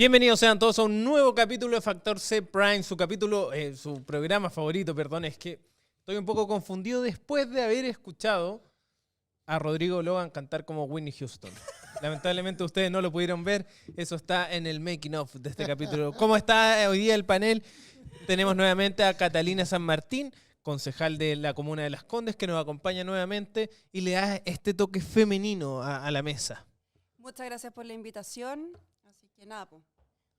Bienvenidos sean todos a un nuevo capítulo de Factor C Prime, su programa favorito, perdón, es que estoy un poco confundido después de haber escuchado a Rodrigo Logan cantar como Whitney Houston. Lamentablemente ustedes no lo pudieron ver, eso está en el making of de este capítulo. ¿Cómo está hoy día el panel? Tenemos nuevamente a Catalina San Martín, concejal de la comuna de Las Condes, que nos acompaña nuevamente y le da este toque femenino a la mesa. Muchas gracias por la invitación. Así que nada, pues,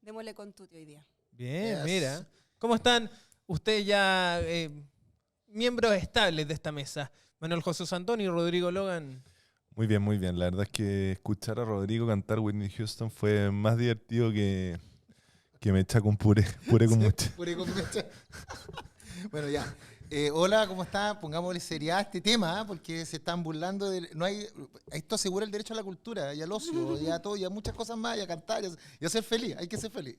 démosle con tuti hoy día. Bien, Yes. mira. ¿Cómo están ustedes ya miembros estables de esta mesa? Manuel José Santón y Rodrigo Logan. Muy bien, muy bien. La verdad es que escuchar a Rodrigo cantar Whitney Houston fue más divertido que mecha con puré con mucha. Puré con mecha. Bueno, ya. Hola, ¿cómo está? Pongámosle seriedad a este tema, porque se están burlando de... Esto asegura el derecho a la cultura y al ocio, y a todo, y a muchas cosas más, y a cantar, y a ser feliz. Hay que ser feliz.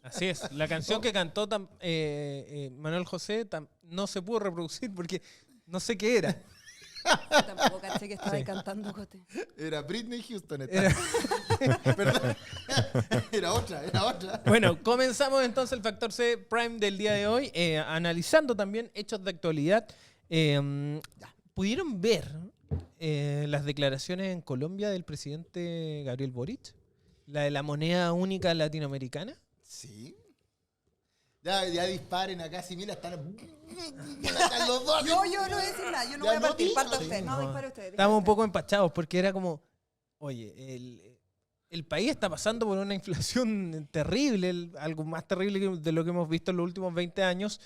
Así es. La canción que cantó Manuel José no se pudo reproducir porque no sé qué era. Yo tampoco caché que estaba ahí cantando, Jote. Era Britney Houston. Era- Perdón. Era otra. Bueno, comenzamos entonces el Factor C Prime del día de hoy, analizando también hechos de actualidad. ¿Pudieron ver las declaraciones en Colombia del presidente Gabriel Boric? La de la moneda única latinoamericana. Sí. Ya disparen acá, si mira, están los dos. Yo no voy a decir nada, yo no Ya voy a no, partir, dígalo. parta usted. Sí, No, no. dispare usted. Estábamos un poco empachados porque era como, oye, el país está pasando por una inflación terrible, algo más terrible de lo que hemos visto en los últimos 20 años,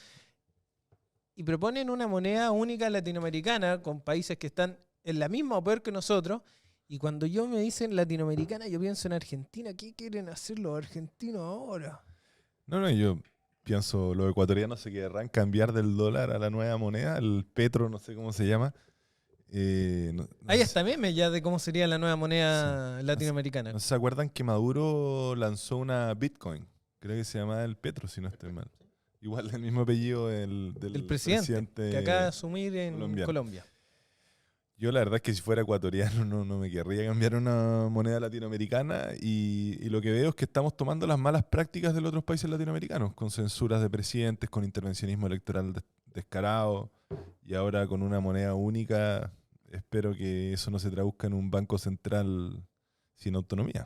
y proponen una moneda única latinoamericana con países que están en la misma o peor que nosotros. Y cuando yo me dicen latinoamericana, yo pienso en Argentina. ¿Qué quieren hacer los argentinos ahora? No, yo pienso, los ecuatorianos se querrán cambiar del dólar a la nueva moneda, el petro, no sé cómo se llama. No Hay sé- hasta meme ya de cómo sería la nueva moneda latinoamericana. ¿No se acuerdan que Maduro lanzó una Bitcoin? Creo que se llama el petro, si no estoy mal. Igual el mismo apellido del El presidente que acaba de asumir en colombiano. Colombia. Yo la verdad es que si fuera ecuatoriano no me querría cambiar a una moneda latinoamericana y lo que veo es que estamos tomando las malas prácticas de los otros países latinoamericanos, con censuras de presidentes, con intervencionismo electoral descarado y ahora con una moneda única. Espero que eso no se traduzca en un banco central sin autonomía.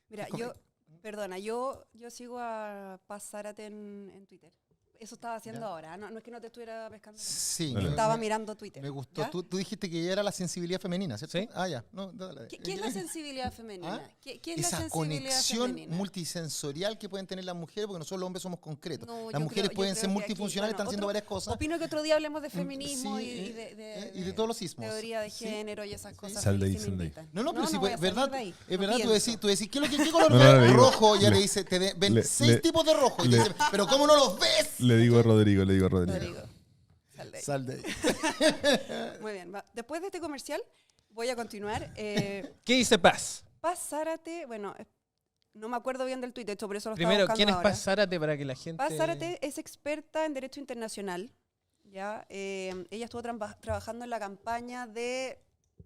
Mira, Es correcto. yo sigo a Paz Zárate en Twitter. Eso estaba haciendo Ya. ahora, no es que no te estuviera pescando. Sí. Vale. Estaba mirando Twitter. Me gustó. ¿ya? Tú dijiste que ella era la sensibilidad femenina, ¿cierto? Sí. Ah, ya. No, dale. ¿Qué es la sensibilidad femenina? ¿Ah? ¿Qué es la Esa sensibilidad conexión femenina? multisensorial que pueden tener las mujeres, porque nosotros los hombres somos concretos. No, Las yo mujeres creo pueden que ser aquí, multifuncionales, bueno, están haciendo varias cosas. Opino que otro día hablemos de feminismo Sí, y y de todos los ismos. teoría de Sí. género y esas cosas. Sal de ahí, sí me sal de ahí. invitan. No, pero sí, voy a es salir verdad, de ahí. es No verdad, tú pienso. decís, ¿qué color No, ves? le digo. Rojo, ya Le- te dice, ven le- 6 le- tipos de rojo. Y te le- dice, pero ¿cómo no los ves? Le digo a Rodrigo. Rodrigo, sal de ahí. Sal de ahí. Muy bien. Después de este comercial, voy a continuar. ¿Qué dice Paz? Paz Zárate, bueno, no me acuerdo bien del tuit, de hecho, por eso lo Primero, estaba buscando ¿quién es ahora. Paz Zárate para que la gente... Paz Zárate es experta en Derecho Internacional. ¿Ya? Ella estuvo trabajando en la campaña de...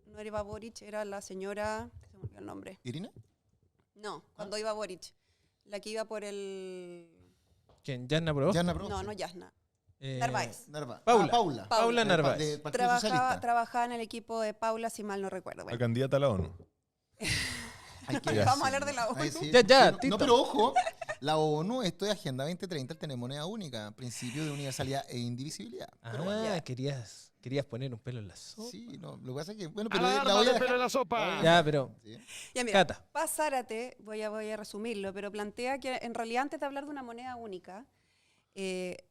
No era Eva Boric, era la señora... Se me olvidó el nombre. ¿Irina? No, cuando iba Boric. La que iba por el... ¿Quién? ¿Yasna Proboste? Yana Prost. No, Yasna. Eh, Narváez. Paula. Paula. Paula. Paula Del Narváez. Del Partido Socialista. Trabajaba en el equipo de Paula, si mal no recuerdo. La Bueno, candidata a la ONU. Hay que- Vamos a hablar de la ONU. Ay, sí. Ya, No, Tito. pero ojo, la ONU, esto de Agenda 2030, el tener moneda única, principio de universalidad e indivisibilidad. Pero bueno, Ah, querías poner un pelo en la sopa. sí, no, lo que pasa es que, bueno, pero la voy a dejar. la sopa. Ya, pero... Sí. Ya mira, Cata. Paz Zárate, voy a resumirlo, pero plantea que en realidad antes de hablar de una moneda única,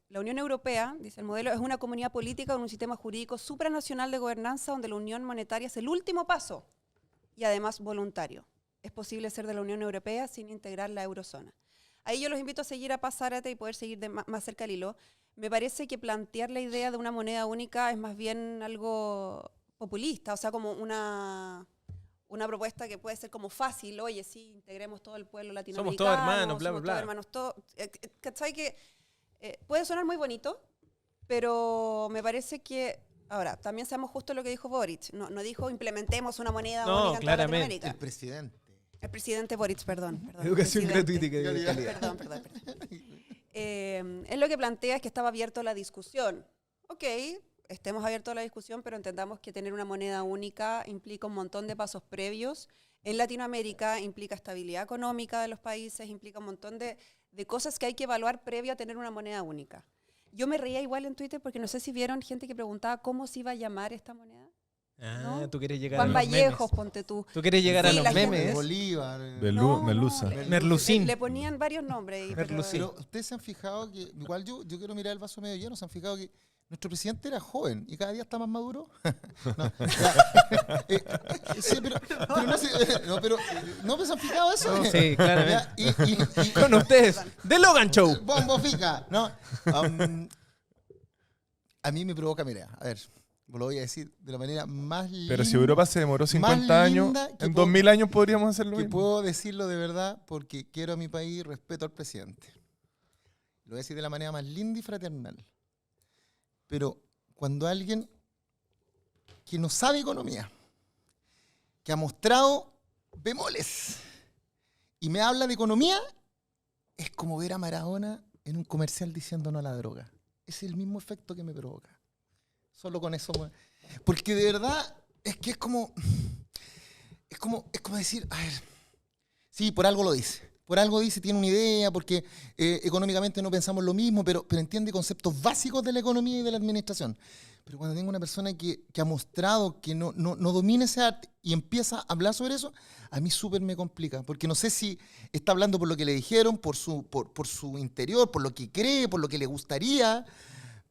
la Unión Europea, dice el modelo, es una comunidad política con un sistema jurídico supranacional de gobernanza donde la unión monetaria es el último paso y además voluntario. Es posible ser de la Unión Europea sin integrar la eurozona. Ahí yo los invito a seguir a Paz Zárate y poder seguir más cerca el hilo. Me parece que plantear la idea de una moneda única es más bien algo populista, o sea, como una propuesta que puede ser como fácil, oye, sí, integremos todo el pueblo latinoamericano. todos hermanos, bla, somos bla, todos bla. hermanos, ¿cachai? Que puede sonar muy bonito, pero me parece que, ahora, también seamos justos lo que dijo Boric, no dijo implementemos una moneda No, única en toda claramente. Latinoamérica. El presidente. El presidente Boric, perdón. Educación presidente. gratuita y de calidad. Perdón. Él lo que plantea es que estaba abierto a la discusión. Ok, estemos abiertos a la discusión, pero entendamos que tener una moneda única implica un montón de pasos previos. En Latinoamérica implica estabilidad económica de los países, implica un montón de cosas que hay que evaluar previo a tener una moneda única. Yo me reía igual en Twitter porque no sé si vieron gente que preguntaba cómo se iba a llamar esta moneda. Ah, ¿No? tú quieres llegar Juan a los Vallejos, memes. ponte tú. Tú quieres llegar a Sí, los la gente- memes. Bolívar. No, Merluza. Merlucín. Le ponían varios nombres. Merlucín. Pero ustedes se han fijado que, igual yo quiero mirar el vaso medio lleno, se han fijado que nuestro presidente era joven y cada día está más maduro. No, ya. Sí, pero no sé, no se han fijado eso. Sí, claramente. Ya, y Con ustedes, The Logan Show. Bombo fica, ¿no? A mí me provoca, mira, a ver, lo voy a decir de la manera más linda. Pero si Europa se demoró 50 años, linda que en puedo- 2000 años podríamos hacerlo que mismo. puedo decirlo de verdad porque quiero a mi país y respeto al presidente. Lo voy a decir de la manera más linda y fraternal. Pero cuando alguien que no sabe economía, que ha mostrado bemoles y me habla de economía, es como ver a Maradona en un comercial diciendo no a la droga. Es el mismo efecto que me provoca. Solo con eso. Porque de verdad es que es como decir, a ver, sí, por algo lo dice. Por algo dice, tiene una idea, porque económicamente no pensamos lo mismo, pero entiende conceptos básicos de la economía y de la administración. Pero cuando tengo una persona que ha mostrado que no domina ese arte y empieza a hablar sobre eso, a mí súper me complica. Porque no sé si está hablando por lo que le dijeron, por su interior, por lo que cree, por lo que le gustaría.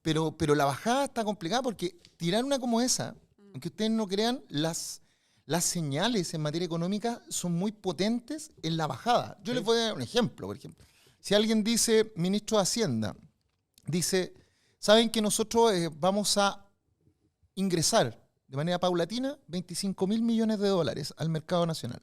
Pero la bajada está complicada porque tirar una como esa, aunque ustedes no crean, las señales en materia económica son muy potentes en la bajada. Yo les voy a dar un ejemplo, por ejemplo. Si alguien dice, ministro de Hacienda, dice, ¿saben que nosotros vamos a ingresar de manera paulatina 25.000 millones de dólares al mercado nacional?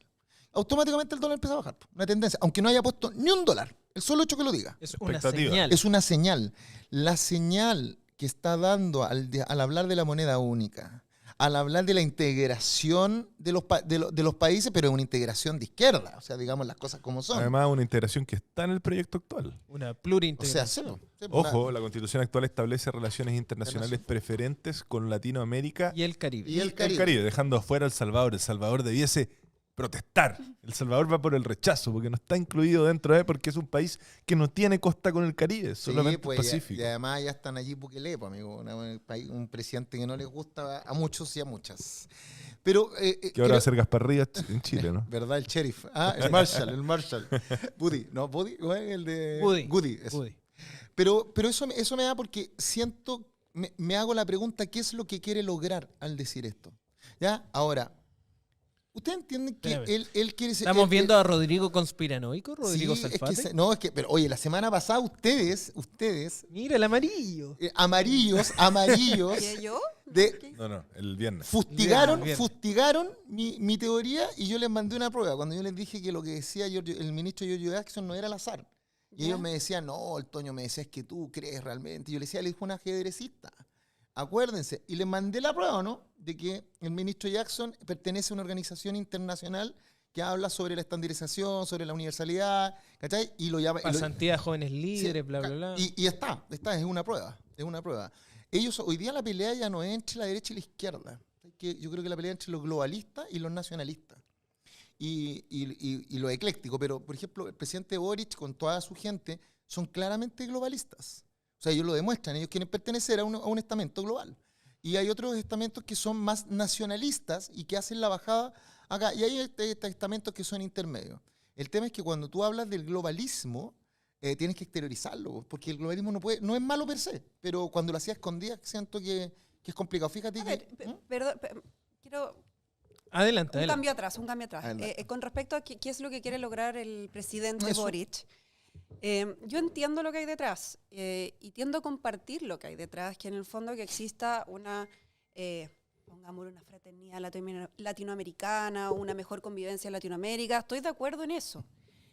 Automáticamente el dólar empieza a bajar. Una tendencia, aunque no haya puesto ni un dólar. El solo hecho que lo diga. Es una Expectativa. señal. Es una señal. La señal que está dando al hablar de la moneda única, al hablar de la integración de los países, pero es una integración de izquierda, o sea, digamos las cosas como son. Además, una integración que está en el proyecto actual. Una O sea, plurintegración. Ojo, la Constitución actual establece relaciones internacionales preferentes con Latinoamérica Y el Caribe. Y el el Caribe. Caribe, dejando afuera a El Salvador. El Salvador debiese protestar. El Salvador va por el rechazo, porque no está incluido dentro de, porque es un país que no tiene costa con el Caribe, solamente pues, Pacífico. y además ya están allí Bukele, pues, amigo, un presidente que no les gusta a muchos y a muchas. Pero Que ahora va a ser Gasparilla en Chile, ¿no? ¿verdad? El sheriff. Ah, el Marshall. Buddy, ¿no? Buddy, el de... Woody. eso. Woody. Pero eso me da porque siento, me hago la pregunta, ¿qué es lo que quiere lograr al decir esto? ¿Ya? Ahora, ¿ustedes entienden que Espérame. él quiere ser... Estamos viendo a Rodrigo conspiranoico, Rodrigo sí, Salfate. no, es que, pero oye, la semana pasada ustedes, Mira el amarillo. amarillos, ¿Qué, yo? de, No, el viernes. fustigaron Viernes. mi teoría y yo les mandé una prueba. Cuando yo les dije que lo que decía el ministro Giorgio Jackson no era al azar. Y ¿Ya? ellos me decían, no, el Toño me decía, es que tú crees realmente. Y yo le decía, él es un ajedrecista. Acuérdense. Y les mandé la prueba, ¿no? De que el ministro Jackson pertenece a una organización internacional que habla sobre la estandarización, sobre la universalidad, ¿cachai? Y lo llama... y lo- Pasantía de jóvenes Sí, líderes, bla, bla, bla. Y está, es una prueba, es una prueba. Ellos, hoy día la pelea ya no es entre la derecha y la izquierda. Yo creo que la pelea es entre los globalistas y los nacionalistas. Y lo ecléctico. Pero, por ejemplo, el presidente Boric con toda su gente son claramente globalistas. O sea, ellos lo demuestran, ellos quieren pertenecer a un estamento global. Y hay otros estamentos que son más nacionalistas y que hacen la bajada acá. Y hay estamentos que son intermedios. El tema es que cuando tú hablas del globalismo, tienes que exteriorizarlo, porque el globalismo no es malo per se, pero cuando lo hacía escondida siento que es complicado. Fíjate A que... ver, perdón, quiero Adelante, un adelante. cambio atrás, un cambio atrás. Adelante. Con respecto a qué es lo que quiere lograr el presidente Eso. Boric, yo entiendo lo que hay detrás y tiendo a compartir lo que hay detrás, que en el fondo que exista una, pongámosle una fraternidad latinoamericana, una mejor convivencia en Latinoamérica. Estoy de acuerdo en eso.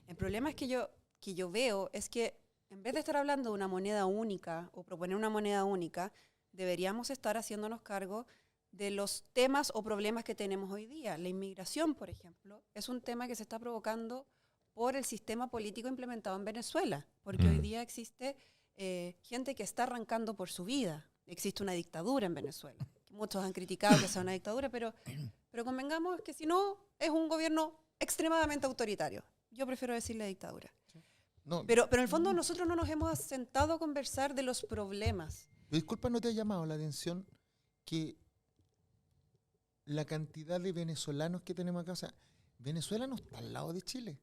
El problema es que yo veo es que en vez de estar hablando de una moneda única o proponer una moneda única, deberíamos estar haciéndonos cargo de los temas o problemas que tenemos hoy día. La inmigración, por ejemplo, es un tema que se está provocando por el sistema político implementado en Venezuela, porque hoy día existe gente que está arrancando por su vida. Existe una dictadura en Venezuela. Muchos han criticado que sea una dictadura, pero convengamos que si no, es un gobierno extremadamente autoritario. Yo prefiero decirle dictadura. No, Pero en el fondo nosotros no nos hemos sentado a conversar de los problemas. disculpa, ¿no te ha llamado la atención que la cantidad de venezolanos que tenemos acá? O sea, Venezuela no está al lado de Chile.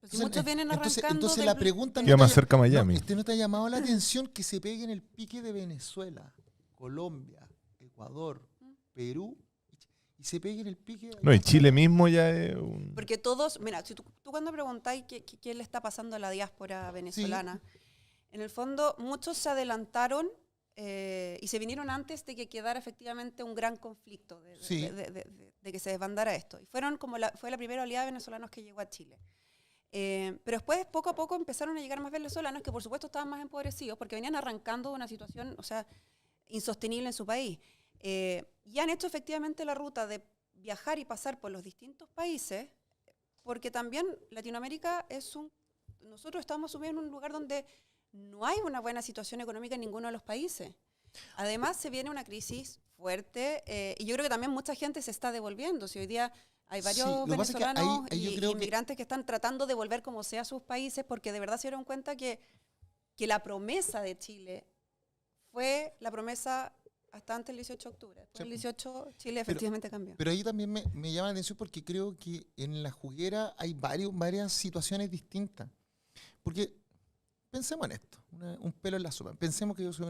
Pues si muchos vienen arrancando entonces del- la pregunta Queda más te- cerca Miami. ¿no te ha llamado la atención que se pegue en el pique de Venezuela, Colombia, Ecuador, Perú, y se pegue en el pique de No, y Chile mismo ya es un... Porque todos, mira, si tú cuando preguntáis qué le está pasando a la diáspora venezolana, en el fondo muchos se adelantaron y se vinieron antes de que quedara efectivamente un gran conflicto, Sí. de que se desbandara esto. Y fueron fue la primera oleada de venezolanos que llegó a Chile. Pero después, poco a poco, empezaron a llegar más venezolanos que, por supuesto, estaban más empobrecidos porque venían arrancando de una situación, o sea, insostenible en su país. Y han hecho efectivamente la ruta de viajar y pasar por los distintos países, porque también Latinoamérica nosotros estamos subiendo en un lugar donde no hay una buena situación económica en ninguno de los países. Además, se viene una crisis fuerte y yo creo que también mucha gente se está devolviendo. Si hoy día hay Sí, lo varios que pasa es que venezolanos ahí yo y creo que- inmigrantes que están tratando de volver como sea a sus países porque de verdad se dieron cuenta que la promesa de Chile fue la promesa hasta antes del 18 de octubre. Después del 18 Chile efectivamente cambió. Pero ahí también me llama la atención porque creo que en la juguera hay varias situaciones distintas. Porque pensemos en esto, un pelo en la sopa. Pensemos que yo soy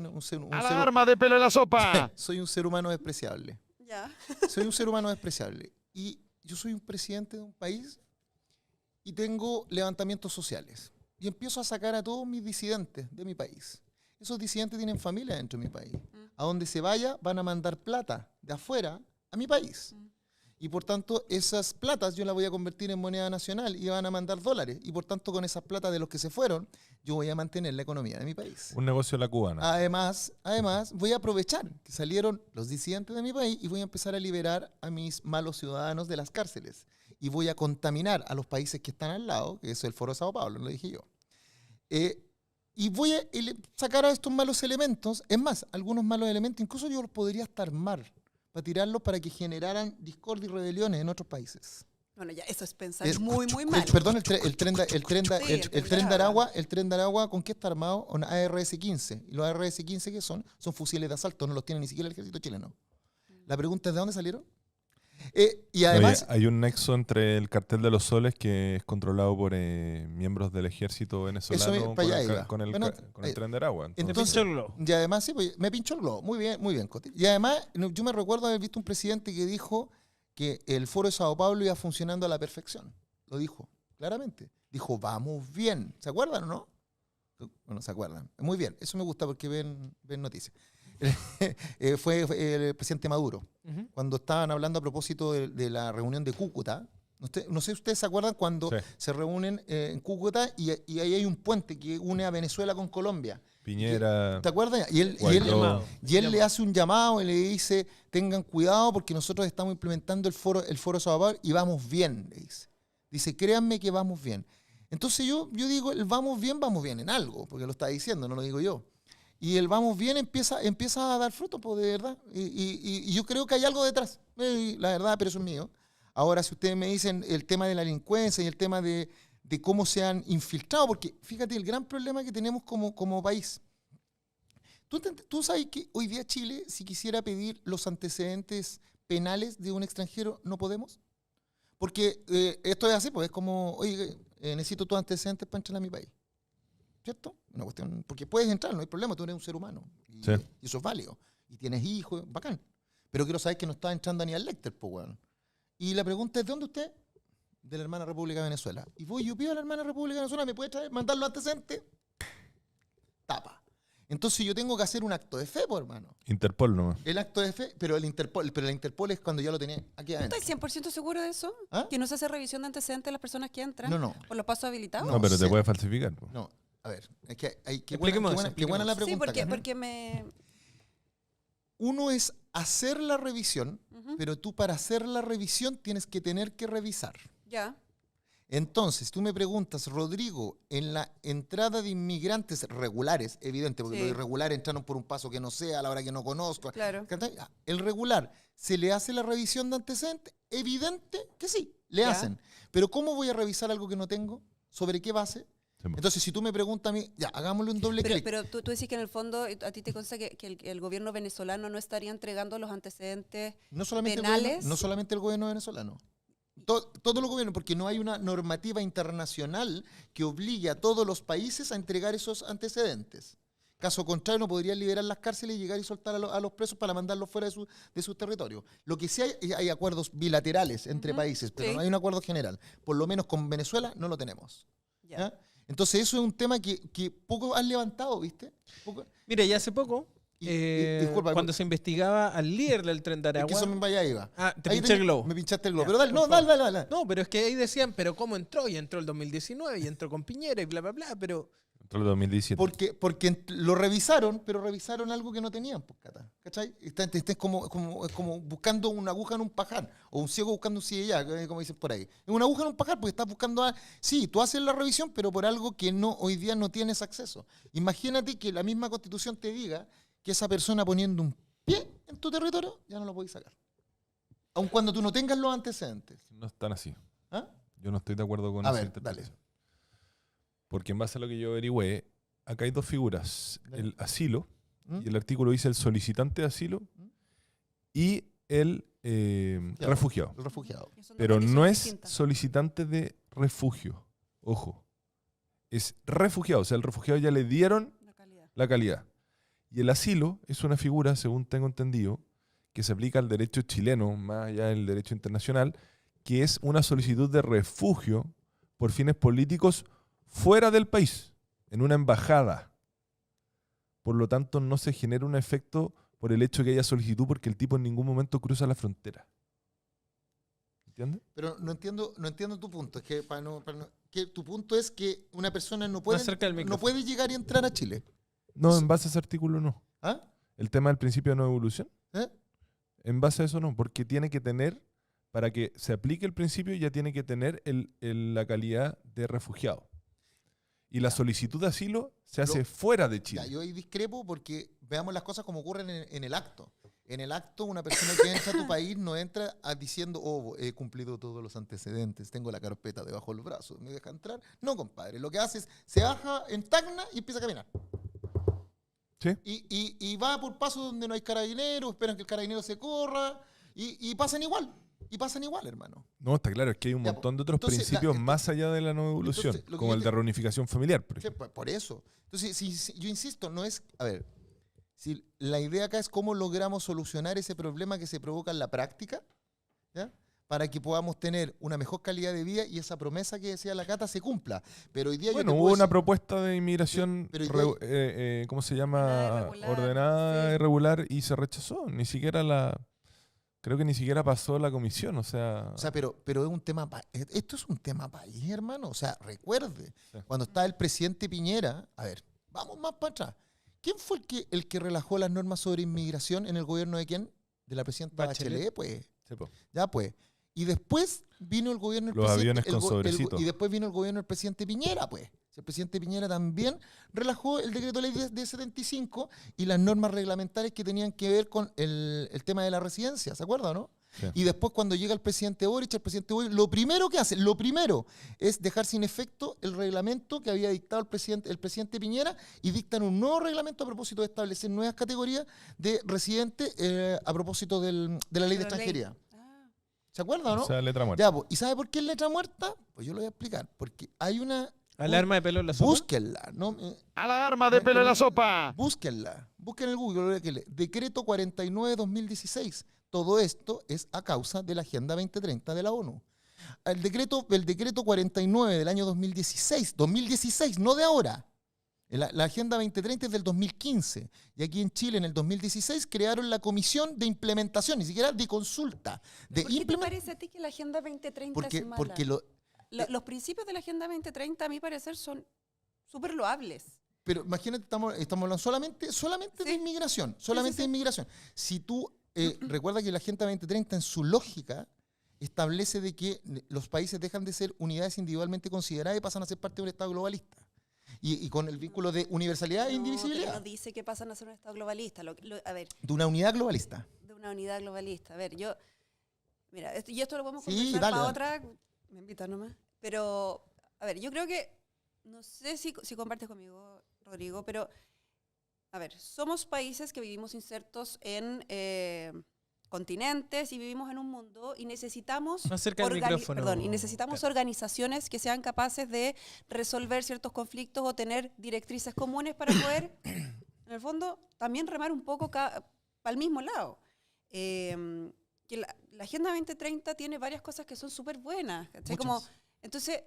¡Alarma de pelo en la sopa! soy un ser humano despreciable. Ya. Soy un ser humano despreciable. Y yo soy un presidente de un país y tengo levantamientos sociales. Y empiezo a sacar a todos mis disidentes de mi país. Esos disidentes tienen familia dentro de mi país. A donde se vaya van a mandar plata de afuera a mi país. Y por tanto, esas platas yo las voy a convertir en moneda nacional y van a mandar dólares. Y por tanto, con esas platas de los que se fueron, yo voy a mantener la economía de mi país. Un negocio a la cubana. Además, voy a aprovechar que salieron los disidentes de mi país y voy a empezar a liberar a mis malos ciudadanos de las cárceles. Y voy a contaminar a los países que están al lado, que es el Foro de Sao Paulo, lo dije yo. Y voy a sacar a estos malos elementos. Es más, algunos malos elementos, incluso yo los podría hasta armar para tirarlos para que generaran discordia y rebeliones en otros países. Bueno, ya eso es pensar Es- muy mal. Perdón, el tren de Aragua, ¿con qué está armado? Con ARS-15. ¿Y los ARS-15 qué son? Son fusiles de asalto, no los tiene ni siquiera el ejército chileno. La pregunta es, ¿de dónde salieron? Y además... Oye, hay un nexo entre el cartel de los soles, que es controlado por miembros del ejército venezolano, para allá iba. con el Bueno, tren de Aragua. entonces- Y además, sí, pues, me pinchó el globo. Muy bien, Coti. Y además, yo me recuerdo haber visto un presidente que dijo que el Foro de Sao Paulo iba funcionando a la perfección. Lo dijo, claramente. Dijo, vamos bien. ¿Se acuerdan o no? Bueno, se acuerdan. Muy bien. Eso me gusta porque ven noticias. Fue el presidente Maduro. Ujú. Cuando estaban hablando a propósito de la reunión de Cúcuta. No sé si ustedes se acuerdan cuando Sí. se reúnen en Cúcuta y ahí hay un puente que une a Venezuela con Colombia. Piñera. ¿Te acuerdas? Y él Guaidó. le hace un llamado y le dice, tengan cuidado porque nosotros estamos implementando el foro Sao Paulo y vamos bien, le dice. Dice, créanme que vamos bien. Entonces yo digo, el vamos bien en algo, porque lo está diciendo, no lo digo yo. Y el vamos bien empieza a dar fruto, pues, de verdad. Y yo creo que hay algo detrás, la verdad, pero eso es mío. Ahora, si ustedes me dicen el tema de la delincuencia y el tema de cómo se han infiltrado, porque fíjate el gran problema que tenemos como país. ¿Tú sabes que hoy día Chile, si quisiera pedir los antecedentes penales de un extranjero, no podemos? Porque esto es así, pues es como, oye, necesito tus antecedentes para entrar a mi país. ¿Cierto? Una cuestión, porque puedes entrar, no hay problema, tú eres un ser humano. Y, Sí. y eso es válido. Y tienes hijos, bacán. Pero quiero saber que no estás entrando a Aníbal Lecter, pues, weón. Y la pregunta es, ¿de dónde usted? De la hermana República de Venezuela. Y yo pido a la hermana República de Venezuela, ¿me puede mandar los antecedentes? Tapa. Entonces yo tengo que hacer un acto de fe, pues, hermano. Interpol nomás. El acto de fe, pero la Interpol es cuando ya lo tenía aquí adentro. ¿Estás 100% seguro de eso? ¿Ah? ¿Que no se hace revisión de antecedentes de las personas que entran? No. ¿Por los pasos habilitados? No, pero sé. te puede falsificar. Po. No, a ver, es que hay qué Expliquemos buena, eso, qué buena la Sí, pregunta. porque, Carmen. porque me... uno es hacer la revisión, Ujú. pero tú para hacer la revisión tienes que tener que revisar. Ya. Entonces, tú me preguntas, Rodrigo, en la entrada de inmigrantes regulares, evidente, porque Sí. los irregulares entraron por un paso que no sea, a la hora que no conozco. Claro. ¿Cachai? El regular, ¿se le hace la revisión de antecedentes? Evidente que sí, le Ya. hacen. Pero ¿cómo voy a revisar algo que no tengo? ¿Sobre qué base? Sí, po. Entonces, si tú me preguntas a mí, ya, hagámosle un doble clic. Pero tú decís que en el fondo a ti te consta que el gobierno venezolano no estaría entregando los antecedentes. No solamente, penales. no solamente el gobierno venezolano. Todos los gobiernos, porque no hay una normativa internacional que obligue a todos los países a entregar esos antecedentes. Caso contrario, no podrían liberar las cárceles y llegar y soltar a los presos para mandarlos fuera de su territorio. Lo que sí hay acuerdos bilaterales entre Ujú, países, pero sí. no hay un acuerdo general. Por lo menos con Venezuela no lo tenemos. Ya. ¿Ya? Entonces eso es un tema que poco has levantado, ¿viste? Poco- Mire, ya hace poco, disculpa, cuando se investigaba al líder del tren de es que Aragua. eso me vaya ahí va. Ah, te Ahí pinché el tenés- globo. Me pinchaste el globo. Ya, Pero dale, por no, favor. dale. No, pero es que ahí decían, pero ¿cómo entró? Y entró el 2019 y entró con Piñera y bla, bla, bla, pero... Entró el 2017. Porque lo revisaron, pero revisaron algo que no tenían, pues, Cata, ¿cachai? Es como buscando una aguja en un pajar, o un ciego buscando un ciego, como dicen por ahí. Es una aguja en un pajar, porque estás buscando sí, tú haces la revisión, pero por algo que hoy día no tienes acceso. Imagínate que la misma Constitución te diga que esa persona poniendo un pie en tu territorio, ya no lo podéis sacar. Aun cuando tú no tengas los antecedentes. No están así. ¿Ah? Yo no estoy de acuerdo con A esa ver, interpretación. Porque en base a lo que yo averigüé, acá hay dos figuras. Dale. El asilo, ¿Mm? y el artículo dice el solicitante de asilo, y el refugiado. El refugiado. Y son dos Pero no condiciones es distintas. solicitante de refugio. Ojo. Es refugiado. O sea, al refugiado ya le dieron La calidad. la calidad. Y el asilo es una figura, según tengo entendido, que se aplica al derecho chileno, más allá del derecho internacional, que es una solicitud de refugio por fines políticos fuera del país, en una embajada. Por lo tanto, no se genera un efecto por el hecho de que haya solicitud porque el tipo en ningún momento cruza la frontera. ¿Entiendes? Pero no entiendo tu punto. Es que, que tu punto es que una persona no puede, Más cerca del no micrófono. puede llegar y entrar a Chile. No, en base a ese artículo no. ¿Ah? El tema del principio de no evolución, ¿Eh? en base a eso no, porque tiene que tener, para que se aplique el principio, ya tiene que tener la calidad de refugiado. Y la solicitud de asilo se hace fuera de Chile. Ya, yo ahí discrepo porque veamos las cosas como ocurren en el acto. En el acto, una persona que entra a tu país no entra diciendo, oh, he cumplido todos los antecedentes, tengo la carpeta debajo del brazo, ¿me deja entrar? No, compadre. Lo que hace es, se baja en tacna y empieza a caminar. ¿Sí? Y va por pasos donde no hay carabineros, esperan que el carabinero se corra y pasan igual. Y pasan igual, hermano. No, está claro, es que hay un Ya, montón de otros entonces, principios ya, más allá de la no evolución, entonces, lo que como yo el te- de reunificación familiar, por Sí, ejemplo. por eso. Entonces, si yo insisto, no es. A ver, si la idea acá es cómo logramos solucionar ese problema que se provoca en la práctica, ¿ya? Para que podamos tener una mejor calidad de vida y esa promesa que decía la Cata se cumpla. Pero hoy día Bueno, yo te hubo puedo una decir- propuesta de inmigración, pero ¿cómo se llama? Ordenada, irregular, Ordenada, sí. irregular, y se rechazó. Ni siquiera creo que ni siquiera pasó la comisión, o sea... O sea, pero es un tema. Esto es un tema país, hermano. O sea, recuerde, Sí. cuando estaba el presidente Piñera, a ver, vamos más para atrás. ¿Quién fue el que relajó las normas sobre inmigración en el gobierno de quién? De la presidenta Bachelet, pues. Sí, po. Ya, pues. Y después vino el gobierno del Los presidente. aviones con sobrecito. Y después vino el gobierno del presidente Piñera, pues. El presidente Piñera también relajó el decreto ley de 75 y las normas reglamentarias que tenían que ver con el tema de la residencia, ¿se acuerda, no? Sí. Y después cuando llega el presidente Boric lo primero que hace, es dejar sin efecto el reglamento que había dictado el presidente Piñera y dictan un nuevo reglamento a propósito de establecer nuevas categorías de residentes a propósito de la ley de De la ley. extranjería. Ah, ¿Se acuerda o no? O sea, letra muerta. Ya, pues, ¿y sabe por qué es letra muerta? Pues yo lo voy a explicar. Porque hay una... Alarma de pelo en la sopa. Búsquenla, ¿no? Alarma de pelo en la sopa. Búsquenla. Busquen en el Google. Decreto 49-2016. Todo esto es a causa de la Agenda 2030 de la ONU. El decreto 49 del año 2016, no de ahora. La Agenda 2030 es del 2015. Y aquí en Chile, en el 2016, crearon la Comisión de Implementación, ni siquiera de consulta. De ¿por qué te implementación. parece a ti que la Agenda 2030 es mala? Porque Los principios de la Agenda 2030, a mi parecer, son súper loables. Pero imagínate, estamos hablando solamente de Sí. inmigración. Sí, Solamente sí, de sí. inmigración. Si tú recuerda que la Agenda 2030 en su lógica establece de que los países dejan de ser unidades individualmente consideradas y pasan a ser parte de un Estado globalista. Y con el vínculo de universalidad e No, pero indivisibilidad. no dice que pasan a ser un Estado globalista. A ver, De una unidad globalista. de una unidad globalista. A ver, mira, y esto lo podemos Sí, conversar dale, para dale. otra, me invitan nomás. Pero, a ver, yo creo que, no sé si compartes conmigo, Rodrigo, pero, a ver, somos países que vivimos insertos en continentes y vivimos en un mundo y necesitamos Más cerca del micrófono. y necesitamos organizaciones que sean capaces de resolver ciertos conflictos o tener directrices comunes para poder, en el fondo, también remar un poco para el mismo lado. Que la Agenda 2030 tiene varias cosas que son súper buenas. ¿Cachai? Como, Muchas. entonces,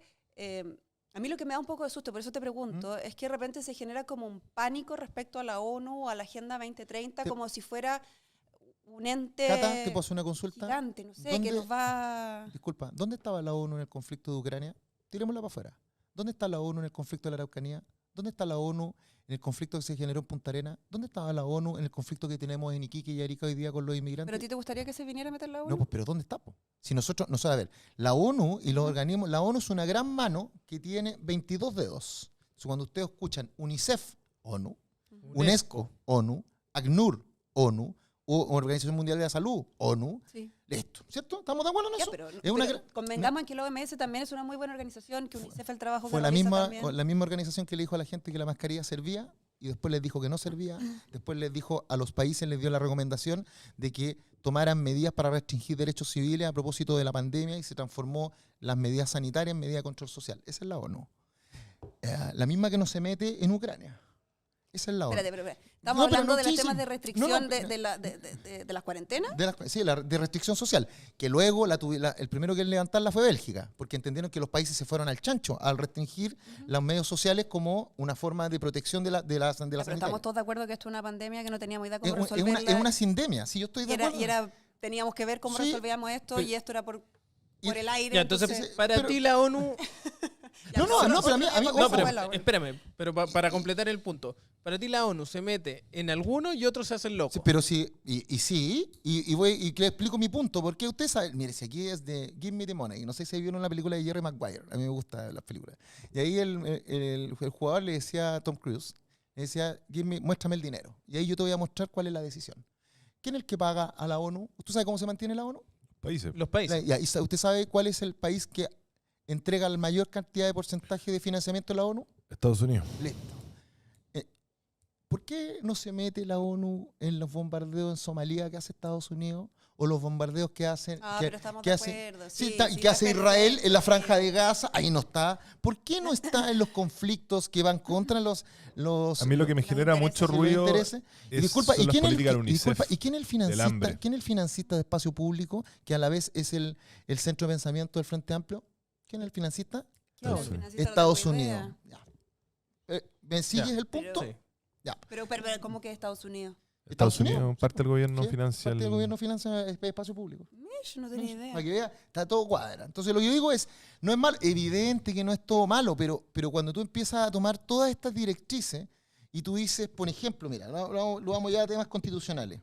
a mí lo que me da un poco de susto, por eso te pregunto, es que de repente se genera como un pánico respecto a la ONU o a la Agenda 2030, como si fuera un ente Cata, ¿te puedo hacer una consulta? gigante, no sé, que ¿Dónde- nos va... Disculpa, ¿dónde estaba la ONU en el conflicto de Ucrania? Tirémosla para afuera. ¿Dónde está la ONU en el conflicto de la Araucanía? ¿Dónde está la ONU en el conflicto que se generó en Punta Arenas? ¿Dónde estaba la ONU en el conflicto que tenemos en Iquique y Arica hoy día con los inmigrantes? ¿Pero a ti te gustaría que se viniera a meter la ONU? No, pues, pero ¿dónde está? Po? Si nosotros, a ver, la ONU y los organismos, la ONU es una gran mano que tiene 22 dedos. Entonces, cuando ustedes escuchan UNICEF, ONU, UNESCO, ONU, ACNUR, ONU, o Organización Mundial de la Salud, ONU, Sí. listo, ¿cierto? ¿Estamos de acuerdo en Ya, eso? pero, Es una pero gran- convengamos en que la OMS también es una muy buena organización, que UNICEF el trabajo Fue que la realiza misma, también. organización que le dijo a la gente que la mascarilla servía y después les dijo que no servía. Después les dijo a los países, les dio la recomendación de que tomaran medidas para restringir derechos civiles a propósito de la pandemia y se transformó las medidas sanitarias en medidas de control social. Esa es la ONU. La misma que no se mete en Ucrania. Esa es la ONU. Espérate, espérate. Estamos No, pero hablando no, de los sí, temas sí. de No, restricción no, de las cuarentenas. De restricción social, que luego el primero que en levantarla fue Bélgica, porque entendieron que los países se fueron al chancho al restringir los medios sociales como una forma de protección de la Pero sanitaria. estamos todos de acuerdo que esto es una pandemia que no teníamos idea Es, cómo un- es resolverla. una, es una sindemia, sí, yo estoy de acuerdo. Teníamos que ver cómo Sí, resolvíamos esto pero- y esto era por y- el aire. Ya, entonces, para pero- ti la ONU... Ya, no, pero a mí- No, ojo, pero bueno. espérame, pero para completar el punto. Para ti la ONU se mete en alguno y otros se hacen locos. Sí, pero sí, y le explico mi punto, porque usted sabe, mire, si aquí es de Give Me the Money, no sé si vieron la película de Jerry Maguire, a mí me gusta las películas, y ahí el jugador le decía a Tom Cruise, le decía, muéstrame el dinero, y ahí yo te voy a mostrar cuál es la decisión. ¿Quién es el que paga a la ONU? ¿Usted sabe cómo se mantiene la ONU? Países. Los países. ¿Usted sabe cuál es el país que entrega la mayor cantidad de porcentaje de financiamiento a la ONU? Estados Unidos. Listo. ¿Por qué no se mete la ONU en los bombardeos en Somalia que hace Estados Unidos? O los bombardeos que hacen... Pero estamos que de hace, acuerdo. sí, Sí, está- sí, que hace está Israel perfecto, en la sí. franja de Gaza, ahí no está. ¿Por qué no está en los conflictos que van contra los A mí lo que me los genera mucho intereses. ruido intereses? Y es, disculpa, son ¿y las quién, políticas del UNICEF. disculpa, ¿y quién es el del financista? hambre. ¿Quién es el financista de espacio público que a la vez es el centro de pensamiento del Frente Amplio? ¿Quién es el financista? ¿Quién es el Estados financista? No Estados tengo Unidos. idea. Ya. ¿Me sigues Ya. el punto? Sí. Pero, ¿cómo que Estados Unidos? Estados Unidos, parte del gobierno Sí, financia. parte del gobierno financia espacio público. Yo no tenía idea. Para que vea, está todo cuadra. Entonces lo que yo digo es, no es malo, evidente que no es todo malo, pero cuando tú empiezas a tomar todas estas directrices y tú dices, por ejemplo, mira, lo vamos ya a temas constitucionales.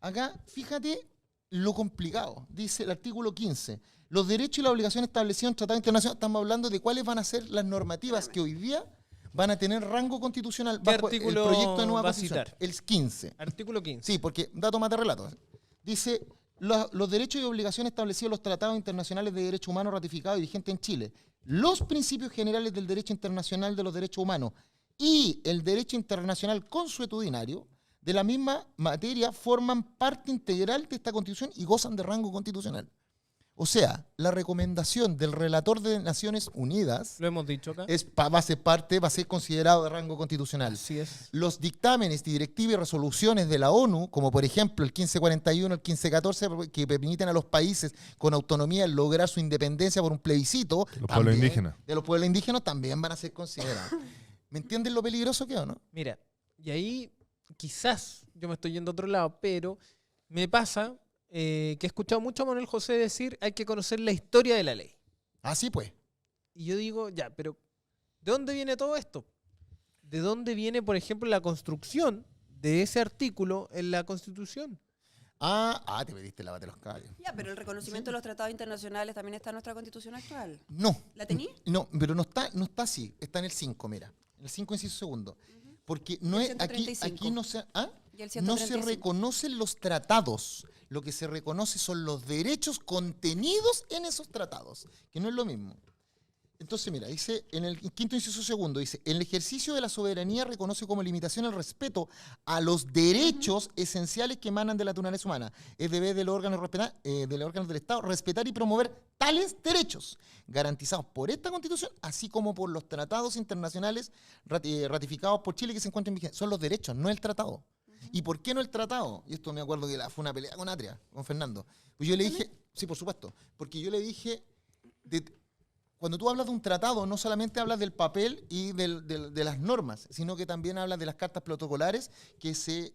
Acá, fíjate lo complicado. Dice el artículo 15, los derechos y las obligaciones establecidos en tratados internacionales, estamos hablando de cuáles van a ser las normativas que hoy día van a tener rango constitucional ¿Qué bajo el artículo proyecto de nueva va a constitución. citar? El 15. Artículo 15. Sí, porque dato mata relato. Dice, los derechos y obligaciones establecidos en los tratados internacionales de derechos humanos ratificados y vigentes en Chile, los principios generales del derecho internacional de los derechos humanos y el derecho internacional consuetudinario de la misma materia forman parte integral de esta Constitución y gozan de rango constitucional. O sea, la recomendación del relator de Naciones Unidas Lo hemos dicho acá. va a ser considerado de rango constitucional. Así es. Los dictámenes, directivas y resoluciones de la ONU, como por ejemplo el 1541, el 1514, que permiten a los países con autonomía lograr su independencia por un plebiscito, Los pueblos indígenas. de los pueblos indígenas también van a ser considerados. ¿Me entienden lo peligroso que es o no? Mira, y ahí quizás yo me estoy yendo a otro lado, pero me pasa que he escuchado mucho a Manuel José decir hay que conocer la historia de la ley. Así pues. Y yo digo, ya, pero ¿de dónde viene todo esto? ¿de dónde viene, por ejemplo, la construcción de ese artículo en la Constitución? Te pediste la bate de los caballos. Ya, pero el reconocimiento de los tratados internacionales también está en nuestra Constitución actual. No. ¿La tení? No, pero no está así. Está en el 5, mira. En el 5, inciso segundo. Porque no El es aquí 135. no se... Y el No se 135. reconocen los tratados. Lo que se reconoce son los derechos contenidos en esos tratados, que no es lo mismo. Entonces, mira, dice en el quinto inciso segundo, dice, el ejercicio de la soberanía reconoce como limitación el respeto a los derechos esenciales que emanan de la naturaleza humana. Es deber de los órganos del Estado respetar y promover tales derechos, garantizados por esta Constitución, así como por los tratados internacionales ratificados por Chile que se encuentran en vigencia. Son los derechos, no el tratado. ¿Y por qué no el tratado? Y esto me acuerdo que fue una pelea con Atria, con Fernando. Pues yo le dije, sí, por supuesto, porque yo le dije... Cuando tú hablas de un tratado, no solamente hablas del papel y de las normas, sino que también hablas de las cartas protocolares que se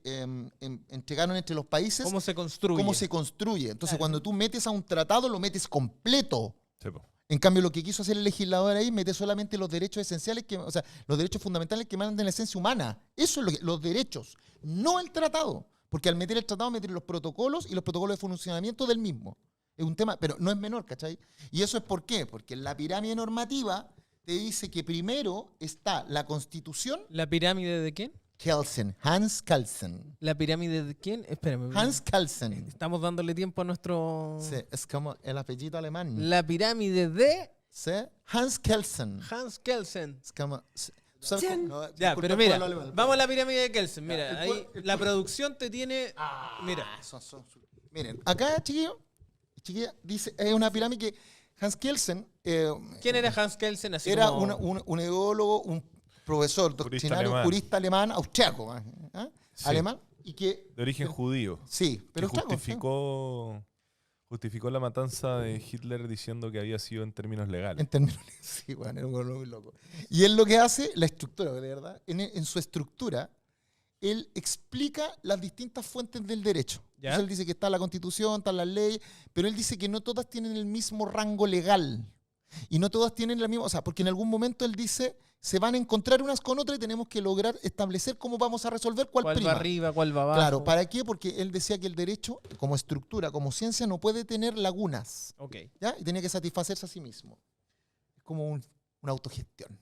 entregaron entre los países. ¿Cómo se construye? Cómo se construye. Entonces, Claro. cuando tú metes a un tratado, lo metes completo. Sí, po. En cambio, lo que quiso hacer el legislador ahí, mete solamente los derechos esenciales, o sea, los derechos fundamentales que emanan de la esencia humana. Eso es los derechos, no el tratado. Porque al meter el tratado, meter los protocolos y los protocolos de funcionamiento del mismo. Es un tema, pero no es menor, ¿cachai? ¿Y eso es por qué? Porque en la pirámide normativa te dice que primero está la Constitución. ¿La pirámide de quién? Kelsen, Hans Kelsen. ¿La pirámide de quién? Espérame. Hans Kelsen. Estamos dándole tiempo a nuestro... Sí, es como el apellido alemán. La pirámide de Sí, Hans Kelsen. Hans Kelsen. Es como... ¿tú sabes Chan. cómo? No, Ya, disculpa pero el mira, pueblo alemán. vamos a la pirámide de Kelsen. Ya, Mira, el ahí pueblo- la producción te tiene... Mira, Miren, acá, chiquilla, dice, es una pirámide que Hans Kelsen ¿quién era Hans Kelsen? Así era como- un ideólogo, un profesor, doctrinario, alemán. jurista alemán, austriaco, Sí. alemán, y que... De origen judío. Sí, pero que austriaco, justificó la matanza de Hitler diciendo que había sido en términos legales. en términos... Sí, bueno, era un güey muy loco. Y él lo que hace, la estructura, de verdad, en su estructura, él explica las distintas fuentes del derecho. ¿Ya? Entonces él dice que está la Constitución, está la ley, pero él dice que no todas tienen el mismo rango legal. Y no todas tienen la misma... O sea, porque en algún momento él dice, se van a encontrar unas con otras y tenemos que lograr establecer cómo vamos a resolver cuál ¿Cuál prima. va arriba, cuál va abajo? Claro, ¿para qué? Porque él decía que el derecho, como estructura, como ciencia, no puede tener lagunas. Ok. ¿Ya? Y tenía que satisfacerse a sí mismo. Es como una autogestión.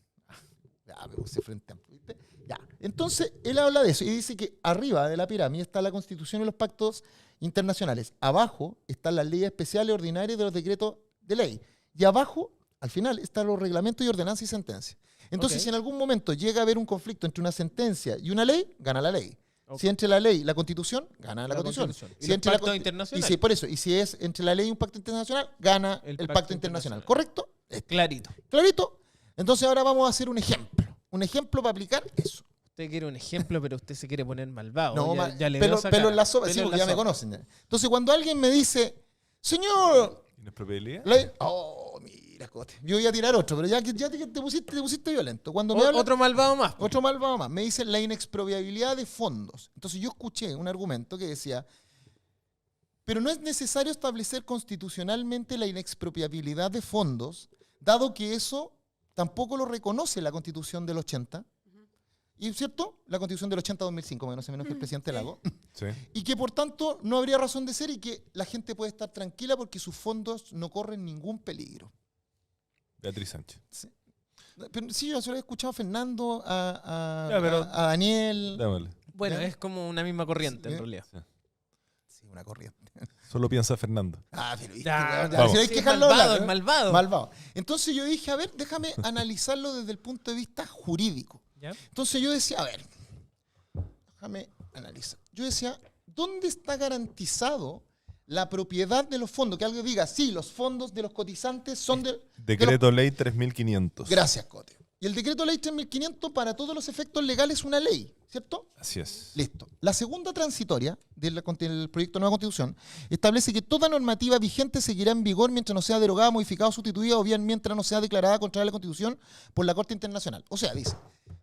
Ya, me puse frente amplio, ¿viste? Ya. Entonces, él habla de eso y dice que arriba de la pirámide está la Constitución y los pactos internacionales. Abajo están las leyes especiales, ordinarias de los decretos de ley. Y abajo, al final, están los reglamentos y ordenanzas y sentencias. Entonces, Ok. si en algún momento llega a haber un conflicto entre una sentencia y una ley, gana la ley. Ok. Si entre la ley y la Constitución, gana la Constitución. Constitución. Si ¿Y los entre la pactos consti- internacionales? Y si, por eso, y si es entre la ley y un pacto internacional, gana El el pacto pacto internacional. ¿Correcto? Clarito. ¿Clarito? Entonces ahora vamos a hacer un ejemplo. Un ejemplo para aplicar eso. Usted quiere un ejemplo, pero usted se quiere poner malvado. No, ya le veo pelo, esa pelo cara. en la sopa, Pelo sí, en porque la ya me sopa. conocen. Ya. Entonces cuando alguien me dice, señor, ¿Inexpropiabilidad? oh, mira, Cote, yo iba a tirar otro, pero ya te pusiste violento. Cuando me hablan, Otro malvado más. otro malvado más, me dicen la inexpropiabilidad de fondos. Entonces yo escuché un argumento que decía, pero no es necesario establecer constitucionalmente la inexpropiabilidad de fondos, dado que eso tampoco lo reconoce la Constitución del 80. ¿Y cierto? La Constitución del 80-2005, menos que el presidente Lago. Sí. Y que por tanto no habría razón de ser y que la gente puede estar tranquila porque sus fondos no corren ningún peligro. Beatriz Sánchez. Pero sí, yo solo he escuchado a Fernando, a Ya, pero- a Daniel. Démosle. Bueno, ¿Ya? es como una misma corriente, en Sí. realidad. Sí, una corriente. Solo piensa Fernando. Pero viste, Ya, weón, ya, si hay sí, que es dejarlo malvado, hablar, es ¿eh? malvado. Malvado. Entonces yo dije, a ver, déjame analizarlo desde el punto de vista jurídico. ¿Ya? Entonces yo decía, a ver, déjame analizar. Yo decía, ¿dónde está garantizado la propiedad de los fondos? Que alguien diga, sí, los fondos de los cotizantes son de... Decreto Ley 3500. Gracias, Cote. Y el decreto ley 3500 para todos los efectos legales es una ley, ¿cierto? Así es. Listo. La segunda transitoria del proyecto de nueva constitución establece que toda normativa vigente seguirá en vigor mientras no sea derogada, modificada o sustituida o bien mientras no sea declarada contraria a la Constitución por la Corte Internacional. O sea, dice,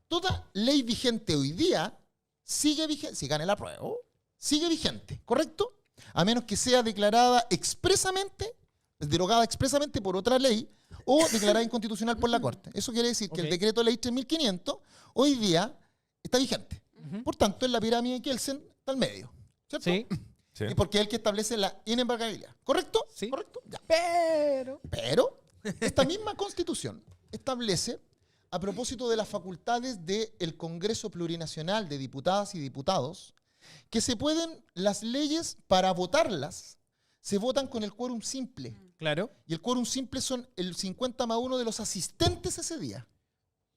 toda ley vigente hoy día sigue vigente, si gane la prueba, sigue vigente, ¿correcto? A menos que sea declarada expresamente, derogada expresamente por otra ley o declarada inconstitucional por la Corte. Eso quiere decir que el Ok. decreto ley 3500 hoy día está vigente. Por tanto, en la pirámide de Kelsen está al medio, ¿cierto? Sí, Sí. Y porque es el que establece la inembargabilidad. ¿Correcto? Sí. ¿Correcto? Ya. pero... Pero esta misma Constitución establece, a propósito de las facultades del Congreso Plurinacional de Diputadas y Diputados, que las leyes para votarlas se votan con el quórum simple. Claro. Y el quórum simple son el 50+1 de los asistentes ese día,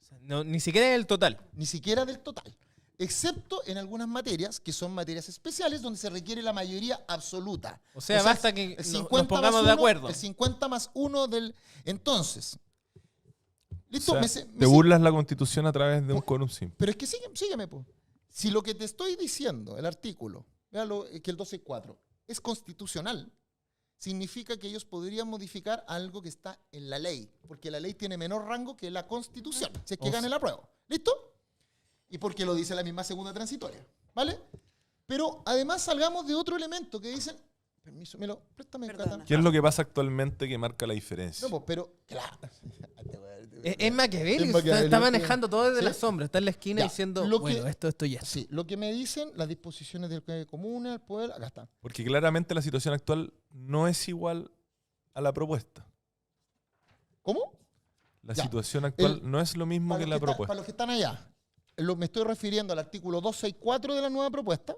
O sea, no, ni siquiera es el total. ni siquiera del total. Excepto en algunas materias, que son materias especiales, donde se requiere la mayoría absoluta. O sea, basta que el nos 50 pongamos más de uno, acuerdo. El 50+1 del... Entonces, listo, O sea, me sé- te burlas la Constitución a través de un quórum simple. pero es que sígueme, po. Si lo que te estoy diciendo, el artículo, véalo, que el 12.4, es constitucional, significa que ellos podrían modificar algo que está en la ley, porque la ley tiene menor rango que la Constitución, si es que O gane sea- la prueba. ¿Listo? Y porque lo dice la misma segunda transitoria, ¿vale? Pero además salgamos de otro elemento que dicen, permiso, préstame, Perdona. Cata. ¿Qué es lo que pasa actualmente que marca la diferencia? No, pues, pero, claro. Es Maquiavélico, Es está Maquiavélico. manejando todo desde ¿Sí? la sombra, está en la esquina Ya, diciendo, lo bueno, que- esto ya. Sí, lo que me dicen, las disposiciones del común, el poder, acá está. Porque claramente la situación actual no es igual a la propuesta. ¿Cómo? La Ya. situación actual El- no es lo mismo que la Para propuesta. los que están allá, me estoy refiriendo al artículo 264 de la nueva propuesta.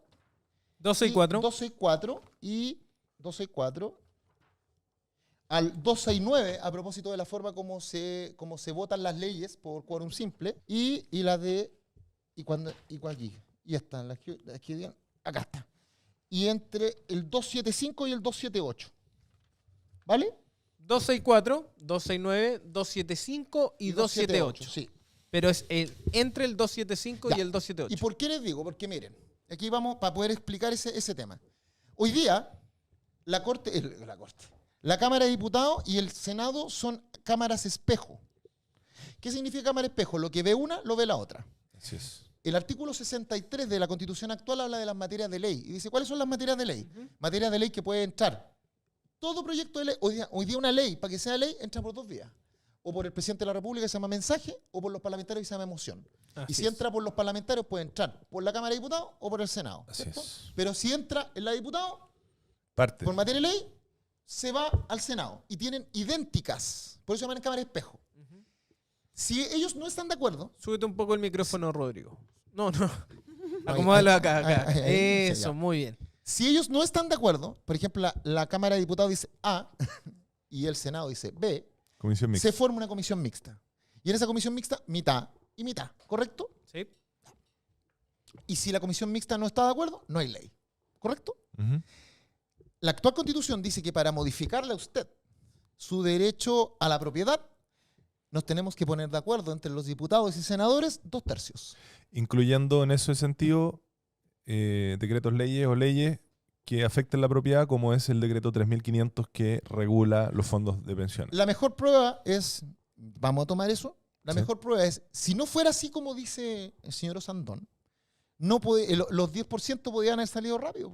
12 y 4. 264 y 264 al 269 a propósito de la forma como se votan las leyes por quórum simple y la de y aquí y esta acá está y entre el 275 y el 278, ¿vale? 264, 269, 275 y 278. Sí. Pero es entre el 275 y Ya. el 278. ¿Y por qué les digo? Porque miren, aquí vamos para poder explicar ese tema. Hoy día, la Cámara de Diputados y el Senado son cámaras espejo. ¿Qué significa cámara espejo? Lo que ve una, lo ve la otra. Así es. El artículo 63 de la Constitución actual habla de las materias de ley. Y dice, ¿cuáles son las materias de ley? Materias de ley que puede entrar. Todo proyecto de ley, hoy día una ley, para que sea ley, entra por dos vías. O por el presidente de la República, que se llama mensaje, o por los parlamentarios, que se llama moción. Así Y si es. entra por los parlamentarios, puede entrar por la Cámara de Diputados o por el Senado. Así ¿cierto? es. Pero si entra en la de Diputados, Parte. por materia de ley, se va al Senado. Y tienen idénticas. Por eso se llaman cámara espejo. Si ellos no están de acuerdo, Súbete un poco el micrófono, Rodrigo. No, no. Ahí, Acomódalo ahí, acá. ahí, ahí, Eso, ya. muy bien. si ellos no están de acuerdo, por ejemplo, la Cámara de Diputados dice A y el Senado dice B, Comisión mixta. se forma una comisión mixta. Y en esa comisión mixta, mitad y mitad, ¿correcto? Sí. Y si la comisión mixta no está de acuerdo, no hay ley, ¿correcto? Ujú. La actual Constitución dice que para modificarle a usted su derecho a la propiedad, nos tenemos que poner de acuerdo entre los diputados y senadores 2/3. Incluyendo en ese sentido decretos leyes o leyes que afecten la propiedad, como es el decreto 3500 que regula los fondos de pensiones. La mejor prueba es, vamos a tomar eso, la Sí. mejor prueba es, si no fuera así como dice el señor Osandón, no los 10% podían haber salido rápido,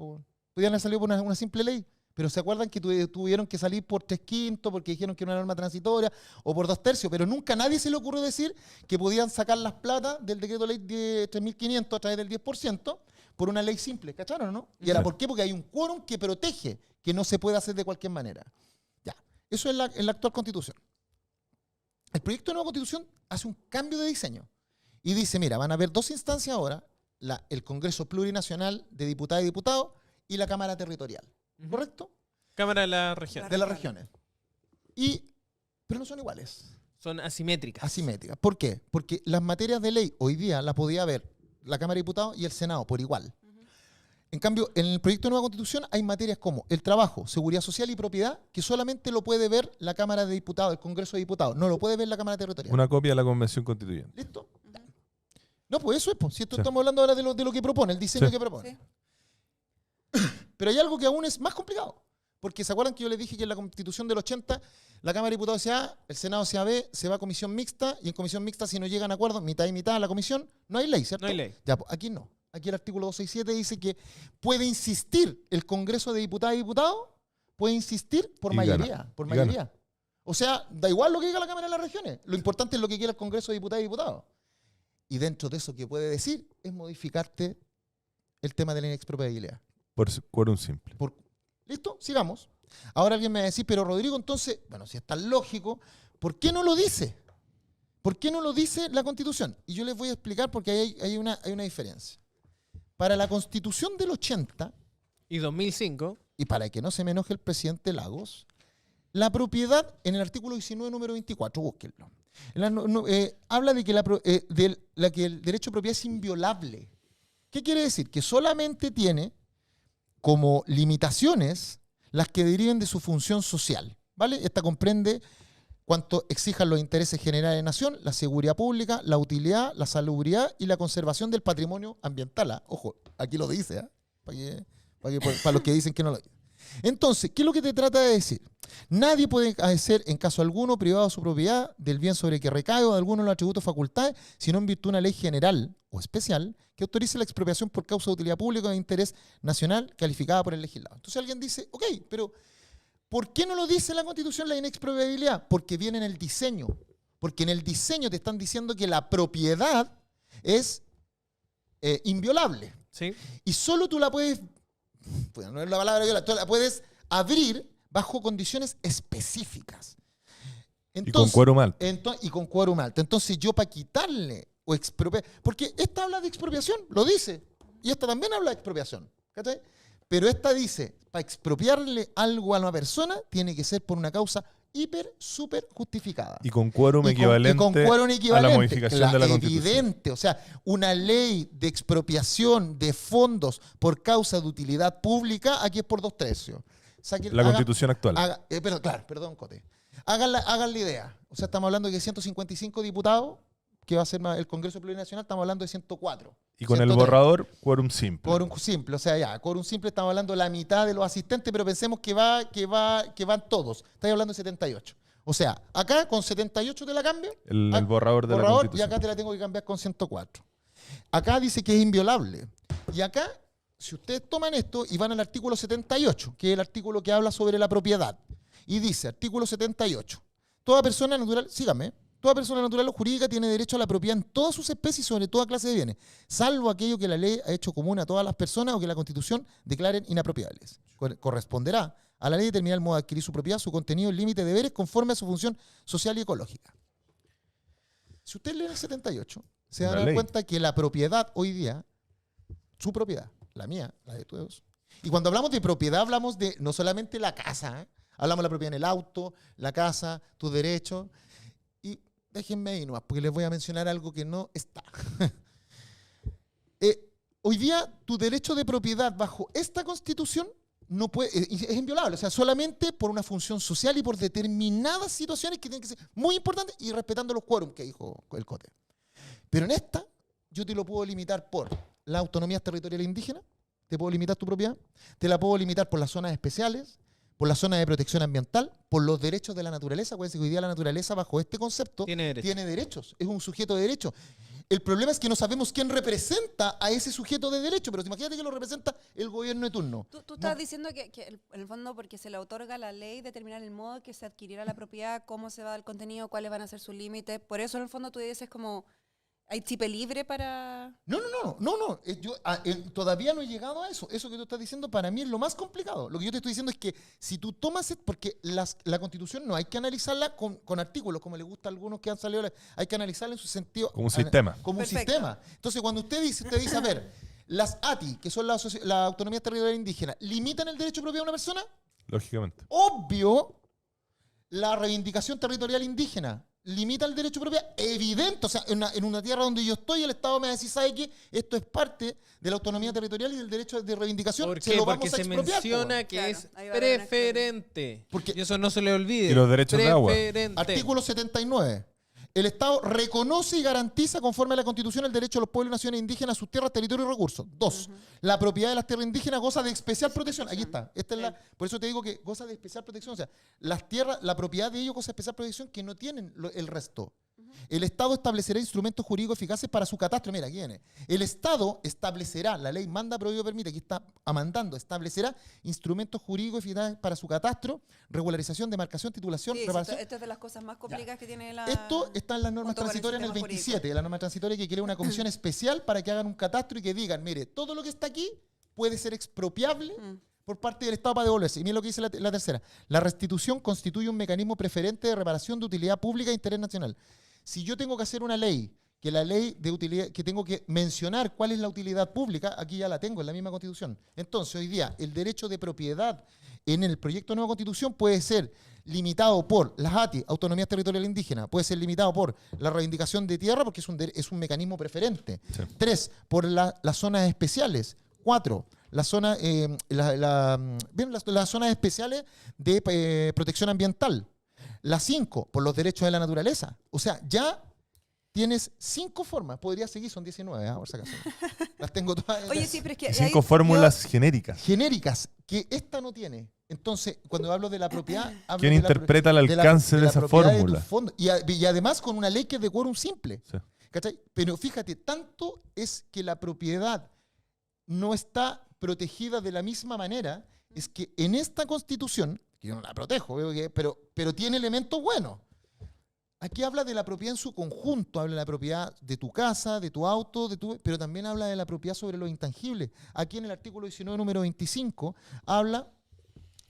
podían haber salido por una simple ley. Pero ¿se acuerdan que tuvieron que salir por 3/5 porque dijeron que era una norma transitoria o por 2/3? Pero nunca a nadie se le ocurrió decir que podían sacar las platas del decreto ley de 3500 a través del 10% por una ley simple, ¿cacharon o no? ¿Y ahora Sí. por qué? Porque hay un quórum que protege que no se puede hacer de cualquier manera. Ya, eso es en la actual Constitución. El proyecto de nueva Constitución hace un cambio de diseño y dice, mira, van a haber dos instancias ahora, el Congreso Plurinacional de Diputadas y Diputados y la Cámara Territorial. ¿Correcto? Cámara de la región. De las regiones. Pero no son iguales, Son asimétricas. asimétricas. ¿Por qué? Porque las materias de ley hoy día las podía ver la Cámara de Diputados y el Senado por igual. En cambio, en el proyecto de nueva Constitución hay materias como el trabajo, seguridad social y propiedad que solamente lo puede ver la Cámara de Diputados, el Congreso de Diputados. No lo puede ver la Cámara Territorial. Una copia de la Convención Constituyente. ¿Listo? No, pues eso es. Pues. Si esto Sí. estamos hablando ahora de lo que propone, el diseño Sí. que propone. Sí. Pero hay algo que aún es más complicado. Porque ¿se acuerdan que yo les dije que en la Constitución del 80 la Cámara de Diputados sea A, el Senado sea B, se va a comisión mixta y en comisión mixta si no llegan a acuerdo, mitad y mitad a la comisión, no hay ley, ¿cierto? No hay ley. Ya, pues, aquí no. Aquí el artículo 267 dice que puede insistir el Congreso de Diputadas y Diputados, puede insistir por Y mayoría. gana. Por Y mayoría. O sea, da igual lo que diga la Cámara de las Regiones. Lo importante es lo que quiera el Congreso de Diputadas y Diputados. Y dentro de eso que puede decir es modificarte el tema de la inexpropiabilidad. Por quórum simple. ¿Listo? Sigamos. Ahora alguien me va a decir, pero Rodrigo, entonces, bueno, si es tan lógico, ¿por qué no lo dice? ¿Por qué no lo dice la Constitución? Y yo les voy a explicar porque hay una diferencia. Para la Constitución del 80, Y 2005. y para que no se me enoje el presidente Lagos, la propiedad, en el artículo 19, número 24, búsquenlo, habla de que el derecho de propiedad es inviolable. ¿Qué quiere decir? Que solamente tiene como limitaciones las que deriven de su función social, ¿vale? Esta comprende cuanto exijan los intereses generales de la nación, la seguridad pública, la utilidad, la salubridad y la conservación del patrimonio ambiental. ¿Ah? Ojo, aquí lo dice, para los que dicen que no lo dice. Entonces, ¿qué es lo que te trata de decir? Nadie puede hacer en caso alguno privado su propiedad del bien sobre que recae o de alguno de los atributos o facultades, sino en virtud de una ley general o especial que autorice la expropiación por causa de utilidad pública o de interés nacional calificada por el legislador. Entonces alguien dice, ok, pero ¿por qué no lo dice la Constitución la inexpropiabilidad? Porque viene en el diseño. Porque en el diseño te están diciendo que la propiedad es inviolable. ¿Sí? Y solo tú la puedes, bueno, no es la palabra violar, tú la puedes abrir bajo condiciones específicas. Y con quórum alto. Y con quórum alto. Entonces yo para quitarle o expropiar, porque esta habla de expropiación, lo dice, y esta también habla de expropiación, ¿cachai? Pero esta dice, para expropiarle algo a una persona, tiene que ser por una causa súper justificada. Y con quórum equivalente, a la modificación de la Constitución. Evidente, o sea, una ley de expropiación de fondos por causa de utilidad pública, aquí es por 2/3. La Constitución actual. Perdón, Cote. Hagan la idea. O sea, estamos hablando de que 155 diputados, que va a ser el Congreso Plurinacional, estamos hablando de 104. Y con 103. el borrador, quórum simple. Quórum simple, o sea, ya, quórum simple estamos hablando de la mitad de los asistentes, pero pensemos que van todos. Estáis hablando de 78. O sea, acá con 78 te la cambio. El borrador de la Y Constitución. acá te la tengo que cambiar con 104. Acá dice que es inviolable. Y acá, si ustedes toman esto y van al artículo 78, que es el artículo que habla sobre la propiedad, y dice, artículo 78, toda persona natural, síganme, toda persona natural o jurídica tiene derecho a la propiedad en todas sus especies y sobre toda clase de bienes, salvo aquello que la ley ha hecho común a todas las personas o que la Constitución declaren inapropiables. Corresponderá a la ley determinar el modo de adquirir su propiedad, su contenido, el límite de deberes conforme a su función social y ecológica. Si ustedes leen el 78, se van a dar cuenta que la propiedad hoy día, su propiedad, la mía, la de todos, y cuando hablamos de propiedad hablamos de no solamente la casa, hablamos de la propiedad en el auto, la casa, tus derechos. Y déjenme ahí nomás, porque les voy a mencionar algo que no está. Hoy día, tu derecho de propiedad bajo esta Constitución no puede, es inviolable. O sea, solamente por una función social y por determinadas situaciones que tienen que ser muy importantes y respetando los quórum que dijo el Cote. Pero en esta, yo te lo puedo limitar por las autonomías territoriales indígenas, te puedo limitar tu propiedad, te la puedo limitar por las zonas especiales, por la zona de protección ambiental, por los derechos de la naturaleza. Acuérdense que hoy día la naturaleza, bajo este concepto, tiene derechos, es un sujeto de derecho. El problema es que no sabemos quién representa a ese sujeto de derecho, pero imagínate que lo representa el gobierno de turno. Tú estás diciendo que en el fondo, porque se le otorga la ley, determinar el modo que se adquiriera la propiedad, cómo se va a dar el contenido, cuáles van a ser sus límites. Por eso, en el fondo, tú dices como, ¿hay chipe libre para...? No. Yo todavía no he llegado a eso. Eso que tú estás diciendo para mí es lo más complicado. Lo que yo te estoy diciendo es que si tú tomas... Porque la Constitución no hay que analizarla con artículos, como le gusta a algunos que han salido. Hay que analizarla en su sentido... Como un sistema. Como un Perfecto. sistema. Entonces, cuando usted dice, a ver, las ATI, que son las autonomías territoriales indígenas, ¿limitan el derecho de propiedad de una persona? Lógicamente. Obvio, la reivindicación territorial indígena limita el derecho de propiedad, evidente. O sea, en una tierra donde yo estoy, el Estado me va a decir, ¿sabe qué? Esto es parte de la autonomía territorial y del derecho de reivindicación. ¿Por Se qué? lo Porque vamos a se expropiar, menciona po. que Claro, es ahí va a haber una preferente. Porque- Y eso no se le olvide. Y los derechos de agua. Preferente. Artículo 79. El Estado reconoce y garantiza conforme a la Constitución el derecho de los pueblos y naciones indígenas a sus tierras, territorios y recursos. 2. La propiedad de las tierras indígenas goza de especial protección. Aquí está. Por eso te digo que goza de especial protección. O sea, las tierras, la propiedad de ellos goza de especial protección que no tienen el resto. El Estado establecerá instrumentos jurídicos eficaces para su catastro. Mira, aquí viene. El Estado establecerá, la ley manda, prohíbe, permite, aquí está amandando, establecerá instrumentos jurídicos eficaces para su catastro, regularización, demarcación, titulación, Sí, reparación. esto es de las cosas más complicadas que tiene la... Esto está en las normas junto con el transitorias en el sistema 27, jurídico. la norma transitoria que crea una comisión especial para que hagan un catastro y que digan, mire, todo lo que está aquí puede ser expropiable por parte del Estado para devolverse. Y miren lo que dice la tercera. La restitución constituye un mecanismo preferente de reparación de utilidad pública e interés nacional. Si yo tengo que hacer una ley, que la ley de utilidad, que tengo que mencionar cuál es la utilidad pública, aquí ya la tengo en la misma Constitución. Entonces, hoy día, el derecho de propiedad en el proyecto de nueva Constitución puede ser limitado por las ATI, Autonomías Territoriales Indígenas, puede ser limitado por la reivindicación de tierra, porque es un mecanismo preferente. Sí. 3, por las zonas especiales. 4, las zonas especiales de protección ambiental. La 5, por los derechos de la naturaleza. O sea, ya tienes 5 formas. Podría seguir, son 19, por si acaso. Las tengo todas. Oye, sí, pero es que... Y 5 fórmulas genéricas. Genéricas, que esta no tiene. Entonces, cuando hablo de la propiedad... hablo ¿Quién de la interpreta el alcance de la esa propiedad de fórmula? tus fondos. Y además con una ley que es de quórum simple. Sí. ¿Cachai? Pero fíjate, tanto es que la propiedad no está protegida de la misma manera, es que en esta Constitución, que yo no la protejo, pero tiene elementos buenos. Aquí habla de la propiedad en su conjunto, habla de la propiedad de tu casa, de tu auto, pero también habla de la propiedad sobre los intangibles. Aquí en el artículo 19, número 25, habla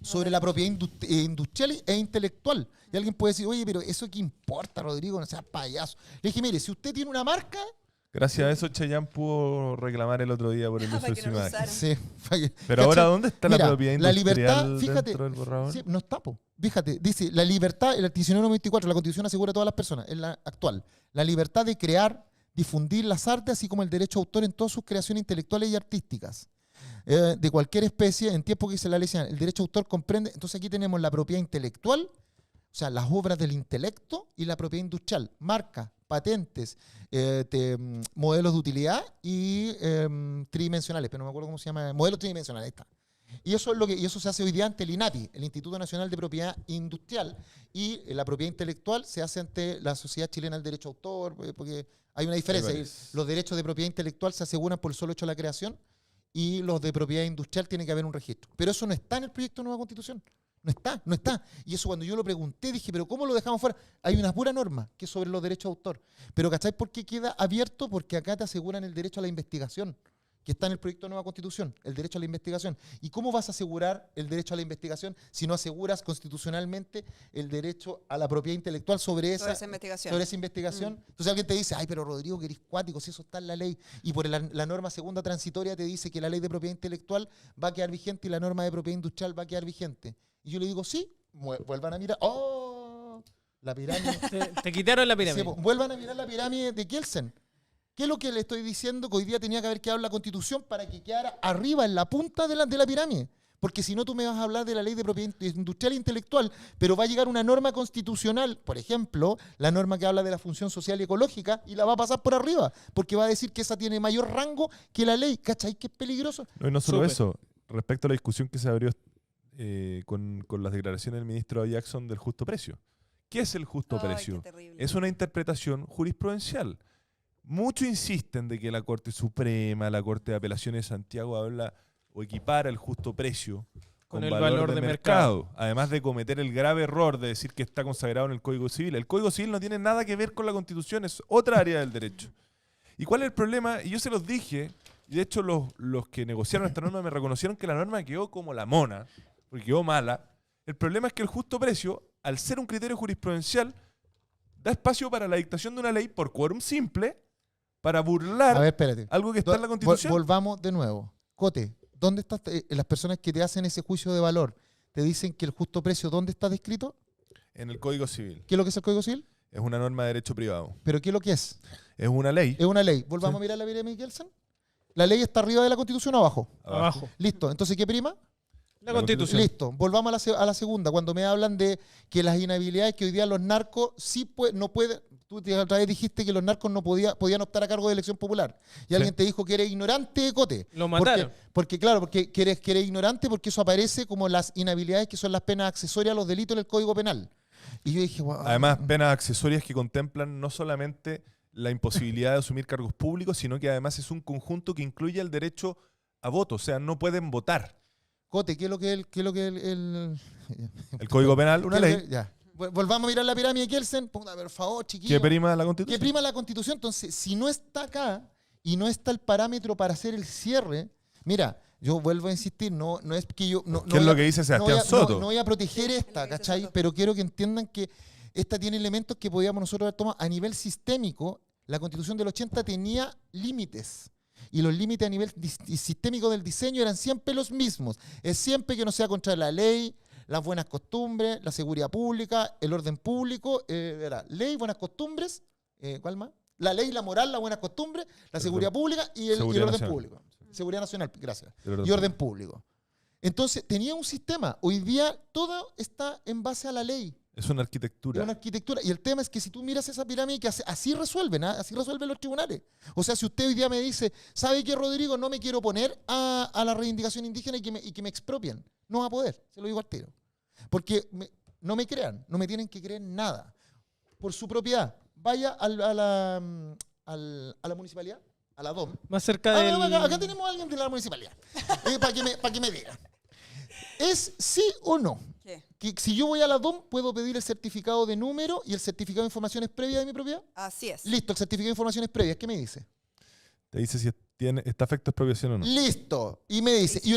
sobre la propiedad industrial e intelectual. Y alguien puede decir, oye, pero ¿eso qué importa, Rodrigo? No seas payaso. Le dije, mire, si usted tiene una marca... Gracias a eso Chayanne pudo reclamar el otro día por el uso Para de que su no lo imagen. usaran. Sí, Pero ahora, ¿cachai? ¿dónde está Mira, la propiedad la industrial libertad, fíjate, dentro del borrador? sí, no está, po. Fíjate, dice, la libertad, el 1994, la Constitución asegura a todas las personas, es la actual, la libertad de crear, difundir las artes, así como el derecho a autor en todas sus creaciones intelectuales y artísticas, de cualquier especie, en tiempo que dice la ley, el derecho a autor comprende, entonces aquí tenemos la propiedad intelectual, o sea, las obras del intelecto, y la propiedad industrial, marcas, patentes, modelos de utilidad y tridimensionales, pero no me acuerdo cómo se llama, modelos tridimensionales, ahí está. Y eso es lo que y eso se hace hoy día ante el INAPI, el Instituto Nacional de Propiedad Industrial, y la propiedad intelectual se hace ante la Sociedad Chilena del Derecho a Autor, porque hay una diferencia. Los derechos de propiedad intelectual se aseguran por el solo hecho de la creación y los de propiedad industrial tiene que haber un registro. Pero eso no está en el proyecto de nueva Constitución. No está. Y eso cuando yo lo pregunté dije, pero ¿cómo lo dejamos fuera? Hay una pura norma que es sobre los derechos de autor. Pero ¿cachai por qué queda abierto? Porque acá te aseguran el derecho a la investigación, que está en el proyecto de nueva Constitución, el derecho a la investigación. ¿Y cómo vas a asegurar el derecho a la investigación si no aseguras constitucionalmente el derecho a la propiedad intelectual sobre esa investigación? Sobre esa investigación. Entonces alguien te dice, ay, pero Rodrigo, que eres cuático, si eso está en la ley. Y por la norma segunda transitoria te dice que la ley de propiedad intelectual va a quedar vigente y la norma de propiedad industrial va a quedar vigente. Y yo le digo, sí, vuelvan a mirar. ¡Oh! La pirámide. Te quitaron la pirámide. Sí, vuelvan a mirar la pirámide de Kelsen. ¿Qué es lo que le estoy diciendo? Que hoy día tenía que haber quedado en la Constitución para que quedara arriba, en la punta de la pirámide. Porque si no, tú me vas a hablar de la ley de propiedad industrial e intelectual, pero va a llegar una norma constitucional, por ejemplo, la norma que habla de la función social y ecológica, y la va a pasar por arriba, porque va a decir que esa tiene mayor rango que la ley. ¿Cachai? Que es peligroso. No, y no solo Súper. eso, respecto a la discusión que se abrió con las declaraciones del ministro Jackson del justo precio. ¿Qué es el justo Ay, precio? qué terrible. Es una interpretación jurisprudencial. Muchos insisten de que la Corte Suprema, la Corte de Apelaciones de Santiago habla o equipara el justo precio con el valor de mercado, además de cometer el grave error de decir que está consagrado en el Código Civil. El Código Civil no tiene nada que ver con la Constitución, es otra área del derecho. ¿Y cuál es el problema? Y yo se los dije, y de hecho los que negociaron esta norma me reconocieron que la norma quedó como la mona, porque quedó mala. El problema es que el justo precio, al ser un criterio jurisprudencial, da espacio para la dictación de una ley por quórum simple, para burlar A ver, espérate. algo que está en la Constitución. Volvamos de nuevo. Cote, ¿dónde estás? Las personas que te hacen ese juicio de valor te dicen que el justo precio, ¿dónde está descrito? En el Código Civil. ¿Qué es lo que es el Código Civil? Es una norma de derecho privado. ¿Pero qué es lo que es? Es una ley. Es una ley. Volvamos Sí. a mirar la pirámide de Kelsen. ¿La ley está arriba de la Constitución o abajo? Abajo. Listo. Entonces, ¿qué prima? La La Constitución. Listo. Volvamos a la segunda. Cuando me hablan de que las inhabilidades que hoy día los narcos no pueden... Tú otra vez dijiste que los narcos no podían optar a cargo de elección popular. Y Sí. alguien te dijo que eres ignorante, Cote. Lo mataron. Porque que eres ignorante porque eso aparece como las inhabilidades que son las penas accesorias a los delitos en el Código Penal. Y yo dije, wow. Además, penas accesorias que contemplan no solamente la imposibilidad de asumir cargos públicos, sino que además es un conjunto que incluye el derecho a voto. O sea, no pueden votar. Cote, ¿qué es lo que el El Código Penal, una ¿qué es lo ley que- ya. Volvamos a mirar la pirámide de Kelsen. Ponga, por favor, chiquillos. que prima la Que Constitución. prima la Constitución. Entonces, si no está acá y no está el parámetro para hacer el cierre, mira, yo vuelvo a insistir, no es que yo... No, ¿Qué es lo que dice Sebastián Soto? No voy a proteger Sí, esta, es lo que dice ¿cachai? Soto. Pero quiero que entiendan que esta tiene elementos que podíamos nosotros haber tomado a nivel sistémico. La Constitución del 80 tenía límites. Y los límites a nivel sistémico del diseño eran siempre los mismos. Es siempre que no sea contra la ley, las buenas costumbres, la seguridad pública, el orden público, era ley, buenas costumbres, ¿cuál más? La ley, la moral, las buenas costumbres, la seguridad pública y el Seguridad orden nacional. público. Seguridad nacional, gracias. El orden Y orden público. Entonces, tenía un sistema. Hoy día todo está en base a la ley. Es una Es arquitectura. una arquitectura. Y el tema es que si tú miras esa pirámide, que así resuelven, ¿ah? Así resuelven los tribunales. O sea, si usted hoy día me dice, ¿sabe qué, Rodrigo? No me quiero oponer a la reivindicación indígena y que me expropien. No va a poder, se lo digo al tiro. Porque no me crean, no me tienen que creer nada. Por su propiedad, vaya a la municipalidad, a la DOM. Más cerca del... Acá tenemos a alguien de la municipalidad. Para que me diga. ¿Es sí o no? ¿Qué? Que si yo voy a la DOM, ¿puedo pedir el certificado de número y el certificado de informaciones previas de mi propiedad? Así es. Listo, el certificado de informaciones previas. ¿Qué me dice? Te dice si está afecto a expropiación o no. Listo. Y me dice, Y si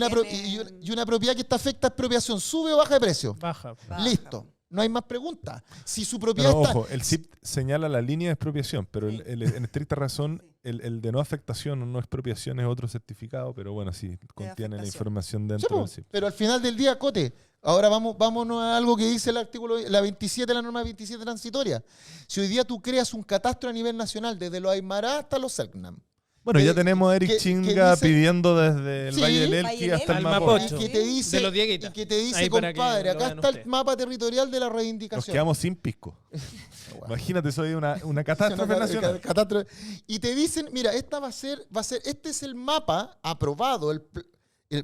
y una propiedad que está afecta a expropiación, ¿sube o baja de precio? Baja. Baja. Listo. No hay más preguntas. Si su propiedad Pero está... ojo, el CIP señala la línea de expropiación, pero Sí. en estricta razón, el de no afectación o no expropiación es otro certificado, pero bueno, sí, contiene la afectación. información Sí, dentro po, del CIP. pero al final del día, Cote, ahora vámonos a algo que dice el artículo, la 27, la norma 27 transitoria. Si hoy día tú creas un catastro a nivel nacional, desde los Aymara hasta los Selknam, Bueno, ya que- tenemos a Eric que Chinga dice- pidiendo desde el Sí, Valle del Valle Elqui del hasta el Elqui. Mapocho. Al y Mapocho. que te dice, De los Dieguitas. y que te dice, Ahí para que compadre, lo acá vean está el ustedes. mapa territorial de la Nos reivindicación. quedamos sin pisco. Imagínate, soy una catástrofe Una nacional. catástrofe. Y te dicen, mira, esta va a ser, este es el mapa aprobado, el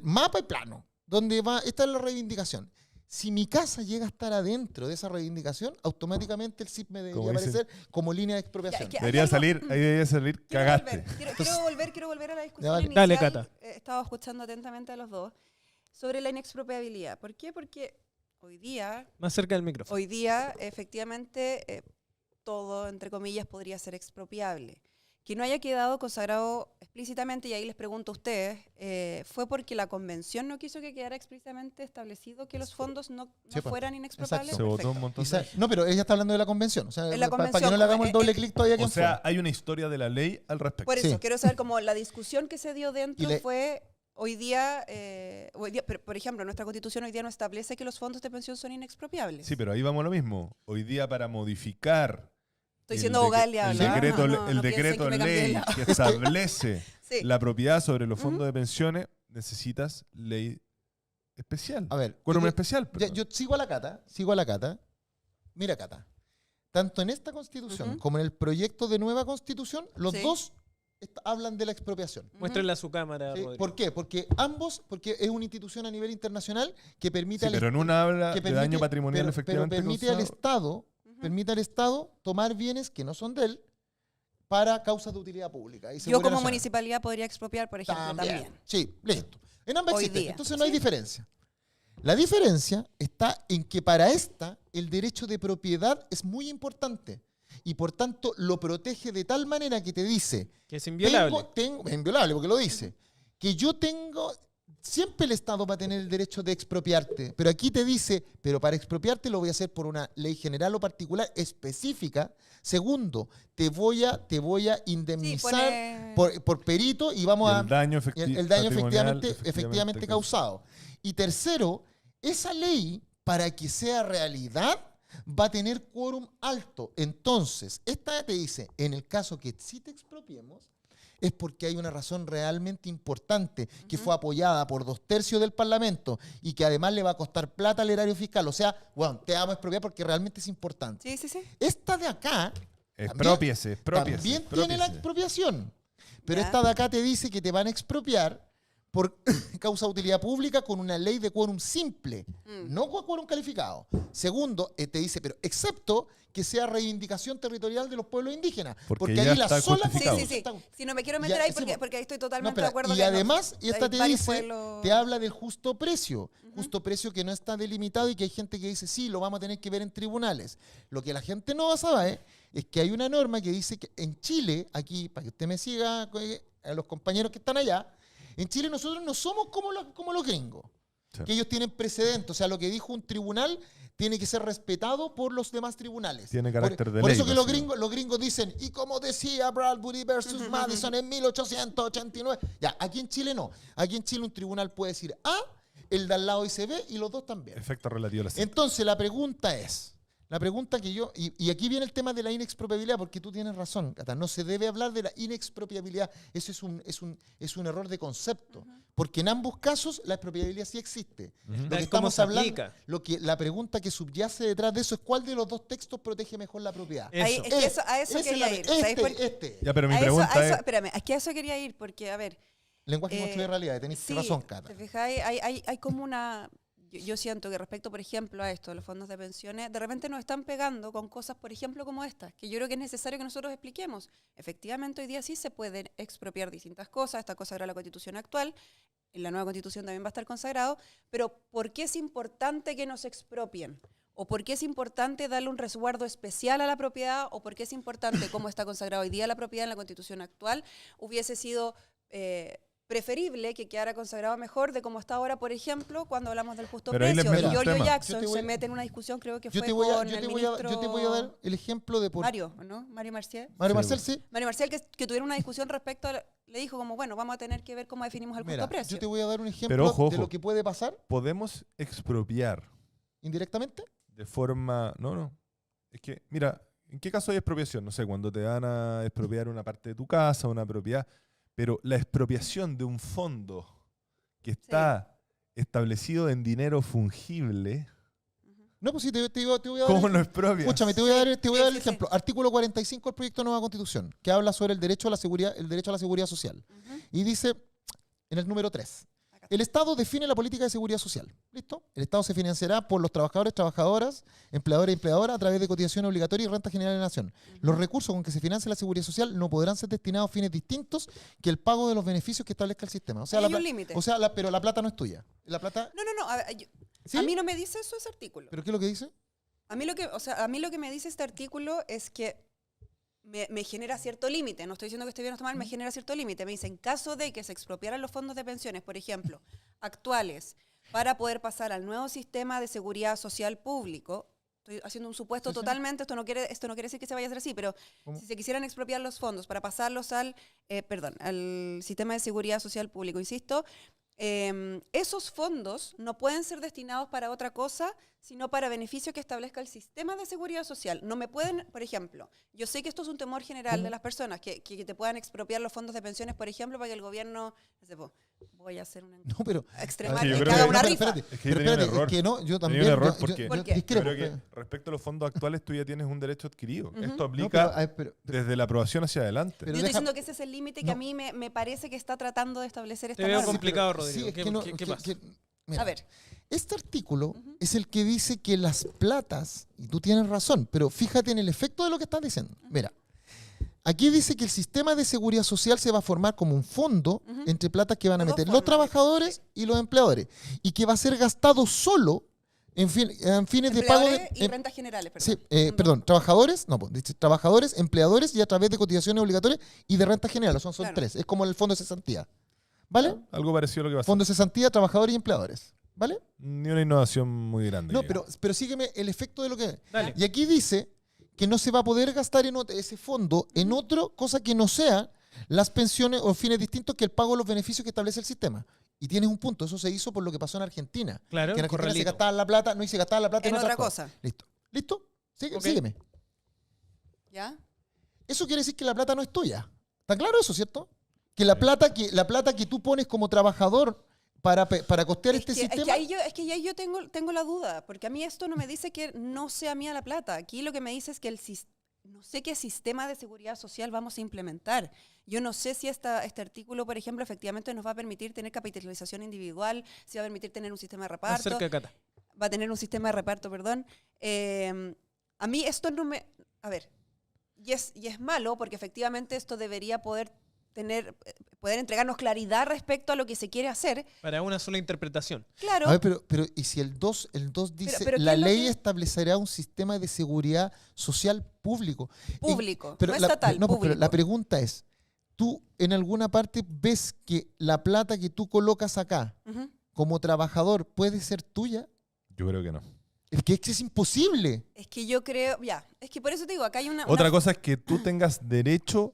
mapa y plano, donde va, esta es la reivindicación. Si mi casa llega a estar adentro de esa reivindicación, automáticamente el CIP me debería Como dicen- aparecer como línea de expropiación. Ya, Debería hay algo- salir, ahí debería salir, Quiero cagaste. volver, quiero volver a la discusión vale. inicial. Dale, Cata. Estaba escuchando atentamente a los dos sobre la inexpropiabilidad. ¿Por qué? Porque hoy día, Más cerca del micrófono. efectivamente, todo, entre comillas, podría ser expropiable. Que no haya quedado consagrado explícitamente, y ahí les pregunto a ustedes, ¿fue porque la convención no quiso que quedara explícitamente establecido que los fondos no Sí, pues. fueran inexpropiables? Se votó un Perfecto. montón Quizá- de... no, pero ella está hablando de la convención. O sea, En la para que convención, no le hagamos el doble clic todavía. O ¿quién sea, fue? hay una historia de la ley al respecto. Por eso, Sí. quiero saber cómo la discusión que se dio dentro Y le- fue hoy día, pero, por ejemplo, nuestra constitución hoy día no establece que los fondos de pensión son inexpropiables. Sí, pero ahí vamos a lo mismo. Hoy día para modificar Estoy el siendo de- abogada del el diablo, ¿ah? decreto, No, no, el no piensen decreto que me cambié de ley lado. que establece Sí. la propiedad sobre los fondos de pensiones, necesitas ley especial. A ver, Quórum yo- especial. Ya, perdón. yo sigo a la Cata. Mira, Cata. Tanto en esta constitución Ujú. como en el proyecto de nueva constitución, los Sí. dos hablan de la expropiación. Muéstrenle a su cámara, ¿Sí? Rodrigo. ¿Por qué? Porque es una institución a nivel internacional que permite Sí, pero en una habla que de daño patrimonial pero efectivamente permite al causado. Estado, Ujú. permite al Estado tomar bienes que no son de él para causas de utilidad pública. Y Yo seguridad como nacional. municipalidad podría expropiar, por ejemplo, también. Sí, listo. En ambas Hoy existen. día, Entonces no hay sí. diferencia. La diferencia está en que para esta el derecho de propiedad es muy importante y por tanto lo protege de tal manera que te dice, Que es inviolable. es inviolable porque lo dice, que yo tengo, siempre el Estado va a tener el derecho de expropiarte, pero aquí te dice, pero para expropiarte lo voy a hacer por una ley general o particular específica. Segundo, te voy a indemnizar pone- por perito y vamos Y a el daño, el daño patrimonial efectivamente causado. Y tercero, esa ley, para que sea realidad, va a tener quórum alto. Entonces, esta te dice, en el caso que sí te expropiemos, es porque hay una razón realmente importante que fue apoyada por 2/3 del Parlamento y que además le va a costar plata al erario fiscal. O sea, bueno, te vamos a expropiar porque realmente es importante. Sí, sí, sí. Esta de acá Expropiese. también tiene la expropiación. Pero Ya. esta de acá te dice que te van a expropiar por causa de utilidad pública con una ley de quórum simple, no con quórum calificado. Segundo, te dice, pero excepto que sea reivindicación territorial de los pueblos indígenas. Porque Porque ya ahí la está sola justificado. Sí. Si no me quiero Ya, meter ahí sí, porque ahí estoy No, totalmente espera, de acuerdo. y que no- además, y esta hay te varios dice, pueblos- te habla del justo precio que no está delimitado y que hay gente que dice, sí, lo vamos a tener que ver en tribunales. Lo que la gente no sabe es que hay una norma que dice que en Chile, aquí, para que usted me siga, a los compañeros que están allá, en Chile nosotros no somos como los gringos, Sí. que ellos tienen precedentes, o sea, lo que dijo un tribunal tiene que ser respetado por los demás tribunales. Tiene carácter de por ley, eso que básicamente. los gringos dicen, y como decía Bradbury versus Madison en 1889. Ya, aquí en Chile no. Aquí en Chile un tribunal puede decir A, el de al lado dice B y los dos también. Efecto relativo a la ciencia. Entonces la pregunta que yo, y aquí viene el tema de la inexpropiabilidad, porque tú tienes razón, Cata, no se debe hablar de la inexpropiabilidad, eso es un error de concepto, porque en ambos casos la expropiabilidad sí existe. Lo Es que como estamos se hablando, aplica. la pregunta que subyace detrás de eso es cuál de los dos textos protege mejor la propiedad. Ahí- Eso. es que a eso Esa es quería la- ir. ¿Sabes por qué? este. Ya, pero mi A eso- pregunta a eso- es... espérame, es que a eso quería ir, porque, a ver, Lenguaje Eh, construye realidad, tenéis sí, razón, Cata. ¿te fijáis? Hay como una... Yo siento que respecto, por ejemplo, a esto, los fondos de pensiones, de repente nos están pegando con cosas, por ejemplo, como estas, que yo creo que es necesario que nosotros expliquemos. Efectivamente, hoy día sí se pueden expropiar distintas cosas, está consagrada la Constitución actual, en la nueva Constitución también va a estar consagrado, pero ¿por qué es importante que nos expropien? ¿O por qué es importante darle un resguardo especial a la propiedad? ¿O por qué es importante, como está consagrado hoy día la propiedad en la Constitución actual, hubiese sido preferible que quedara consagrado mejor de como está ahora, por ejemplo, cuando hablamos del justo Pero ahí les precio? meto Y un Giorgio tema. Yo Jackson te voy- se mete en una discusión, creo que Yo fue te voy a, con yo el te voy a- ministro yo te voy a dar el ejemplo de por Mario, ¿no? Mario Marcial. Mario Sí, Marcel, sí. Mario Marcial, que tuvieron una discusión respecto a... Le dijo como, bueno, vamos a tener que ver cómo definimos el Mira, justo precio. yo te voy a dar un ejemplo Pero ojo, de ojo. lo que puede pasar ¿Podemos expropiar indirectamente. de forma... No. Es que, mira, ¿en qué caso hay expropiación? No sé, cuando te van a expropiar una parte de tu casa, una propiedad. Pero la expropiación de un fondo que está establecido en dinero fungible, No, pues sí, te voy a dar. ¿cómo lo expropias? Escúchame, te voy a dar el sí. ejemplo. Artículo 45 del proyecto de nueva Constitución, que habla sobre el derecho a la seguridad social. Ujú. Y dice, en el número 3, el Estado define la política de seguridad social. ¿Listo? El Estado se financiará por los trabajadores, trabajadoras, empleadores y empleadoras a través de cotización obligatoria y renta general de la nación. Los recursos con que se financia la seguridad social no podrán ser destinados a fines distintos que el pago de los beneficios que establezca el sistema. O sea, Hay un límite. pero la plata no es tuya. La plata, No. A, ver, ¿sí? a mí no me dice eso ese artículo. ¿Pero qué es lo que dice? A mí lo que me dice este artículo es que me genera cierto límite. No estoy diciendo que esté bien o esté mal, me genera cierto límite. Me dice, en caso de que se expropiaran los fondos de pensiones, por ejemplo, actuales, para poder pasar al nuevo sistema de seguridad social público, estoy haciendo un supuesto Sí, sí. totalmente, esto no quiere decir que se vaya a hacer así, pero ¿Cómo? si se quisieran expropiar los fondos para pasarlos al sistema de seguridad social público, insisto, esos fondos no pueden ser destinados para otra cosa, sino para beneficios que establezca el sistema de seguridad social. No me pueden, por ejemplo, yo sé que esto es un temor general de las personas, que te puedan expropiar los fondos de pensiones, por ejemplo, para que el gobierno, no sé, voy a hacer una No, pero... extrema, Es que yo que creo haga que- una no, rifa. espérate, Es que pero yo tenía un espérate, error. es que no, yo Tenía también... un error yo- porque yo ¿Por qué? discrepo, Yo creo que respecto a los fondos actuales tú ya tienes un derecho adquirido. Ujú. Esto No, aplica pero, pero- desde la aprobación hacia adelante. pero Yo estoy deja- diciendo que ese es el límite que No. a mí me parece que está tratando de establecer esta Te veo norma. complicado, pero- Rodrigo. es ¿Qué- que no, qué pasa? mira, A ver, este artículo es el que dice que las platas, y tú tienes razón, pero fíjate en el efecto de lo que estás diciendo. Mira, aquí dice que el sistema de seguridad social se va a formar como un fondo entre platas que van a Dos meter los formas, trabajadores y los empleadores, y que va a ser gastado solo en fines de pago de... empleadores y rentas generales, perdón. Sí, Son perdón, trabajadores, no, pues, dice trabajadores, empleadores y a través de cotizaciones obligatorias y de renta general, son Claro. tres, es como el fondo de cesantía. ¿Vale? Algo parecido a lo que pasa. Fondo de cesantía, trabajadores y empleadores. ¿Vale? Ni una innovación muy grande. No, que pero sígueme el efecto de lo que... Dale. Y aquí dice que no se va a poder gastar ese fondo en otra cosa que no sea las pensiones o fines distintos que el pago de los beneficios que establece el sistema. Y tienes un punto, eso se hizo por lo que pasó en Argentina. Claro, Que en Argentina se corralito. gastaba la plata, no, y se gastaba la plata en, En otras otra cosas. cosa. Listo. ¿Listo? Ok. Sígueme. ¿Ya? Eso quiere decir que la plata no es tuya. ¿Está claro eso, cierto? Que la plata que tú pones como trabajador para costear este Es sistema... que ahí yo tengo la duda, porque a mí esto no me dice que no sea mía la plata. Aquí lo que me dice es que no sé qué sistema de seguridad social vamos a implementar. Yo no sé si este artículo, por ejemplo, efectivamente nos va a permitir tener capitalización individual, si va a permitir tener un sistema de reparto. Acerca, Cata. Va a tener un sistema de reparto, perdón. A mí esto no me... A ver, y es malo porque efectivamente esto debería poder entregarnos claridad respecto a lo que se quiere hacer. Para una sola interpretación. Claro. A ver, pero ¿y si el 2 dice, pero ¿qué la es lo ley que- establecerá un sistema de seguridad social público? Público, Pero no la- estatal, no, pero público. la pregunta es, ¿tú en alguna parte ves que la plata que tú colocas acá Ujú. como trabajador puede ser tuya? Yo creo que no. Es que es imposible. Es que yo creo, es que por eso te digo, acá hay una... Otra cosa es que tú tengas derecho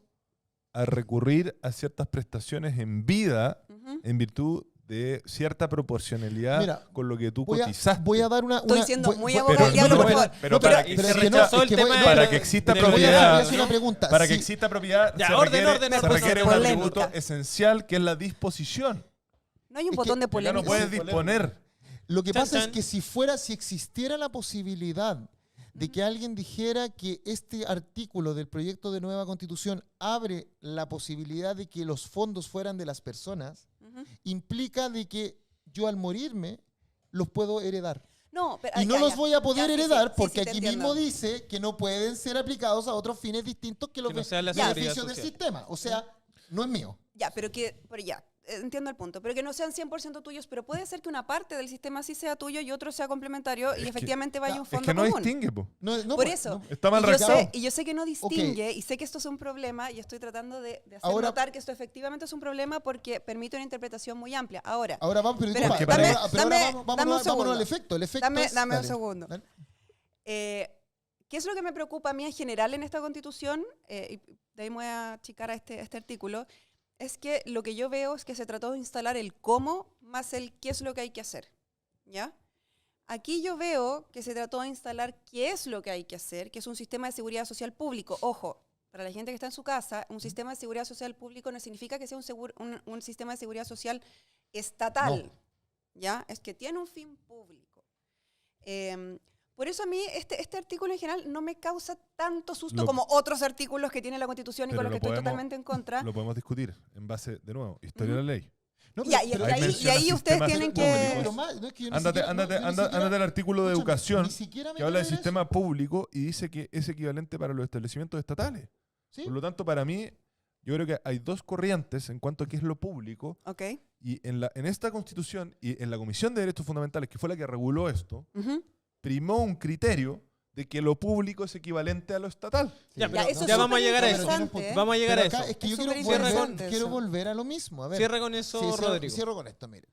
a recurrir a ciertas prestaciones en vida Ujú. en virtud de cierta proporcionalidad Mira, con lo que tú Voy cotizaste. a dar una... Estoy siendo muy Pero, abogado del diablo, por favor. pero No, para pero- que pero se es que no, rechazó es el que tema voy- de- no, para pero- que exista del Voy a propiedad, hacer una pregunta. para Si- que exista propiedad Ya, se orden, requiere pues, un polémica. atributo esencial que es la disposición. No hay un Es botón que de Ya polémica. no puedes Sí, disponer. Lo que Chan, pasa es chan. que si existiera la posibilidad de que alguien dijera que este artículo del proyecto de nueva constitución abre la posibilidad de que los fondos fueran de las personas, Ujú. implica de que yo al morirme los puedo heredar. No, pero, Y no ya, los ya. voy a poder Ya, sí, heredar sí, porque sí, te aquí entiendo. mismo dice que no pueden ser aplicados a otros fines distintos que los Que no sea la seguridad beneficios del social. sistema. O sea, no es mío. Ya, pero ya, entiendo el punto. Pero que no sean 100% tuyos, pero puede ser que una parte del sistema sí sea tuyo y otro sea complementario y que- efectivamente vaya ya, un Es fondo que no común. distingue, po. No, Por pues, eso. no. Está mal Y yo, redactado. y yo sé que no distingue y sé que esto es un problema y estoy tratando de hacer Ahora- notar que esto efectivamente es un problema porque permite una interpretación muy amplia. Ahora, Ahora vamos, pero, Espera, disculpa, dame- pero ahora dame vámonos un vámonos segundo. al efecto. El efecto Dame- es- dame un dale, segundo. dale. ¿qué es lo que me preocupa a mí en general en esta constitución? Y de ahí me voy a achicar a este artículo. Es que lo que yo veo es que se trató de instalar el cómo más el qué es lo que hay que hacer. ¿Ya? Aquí yo veo que se trató de instalar qué es lo que hay que hacer, que es un sistema de seguridad social público. Ojo, para la gente que está en su casa, un sistema de seguridad social público no significa que sea un sistema de seguridad social estatal. ¿Ya? Es que tiene un fin público. Por eso a mí este artículo en general no me causa tanto susto Lo- como otros artículos que tiene la Constitución y Pero con los lo que estoy podemos- totalmente en contra. Lo podemos discutir en base, de nuevo, historia de la ley. No, Ya, pero- Ahí y menciona ahí ustedes sistemas tienen públicos. que... pero más, no es que yo ni Ándate, siquiera- ándate, no, yo ni anda- siquiera- ándate al artículo de escúchame, educación ni siquiera me que habla del quiero leer sistema público y dice que es equivalente para los establecimientos estatales. eso. ¿Sí? Por lo tanto, para mí, yo creo que hay dos corrientes en cuanto a qué es lo público. Ok. Y en esta constitución y en la Comisión de Derechos Fundamentales, que fue la que reguló esto, Ujú. primó un criterio de que lo público es equivalente a lo estatal. Ya, Ya, pero eso ya es vamos a llegar a eso. superinteresante, ¿eh? Vamos a llegar a Pero acá eso. es que Es yo quiero superinteresante quiero eso. volver a lo mismo. A ver, Cierra con eso, Sí, Rodrigo. cierro con esto, mire.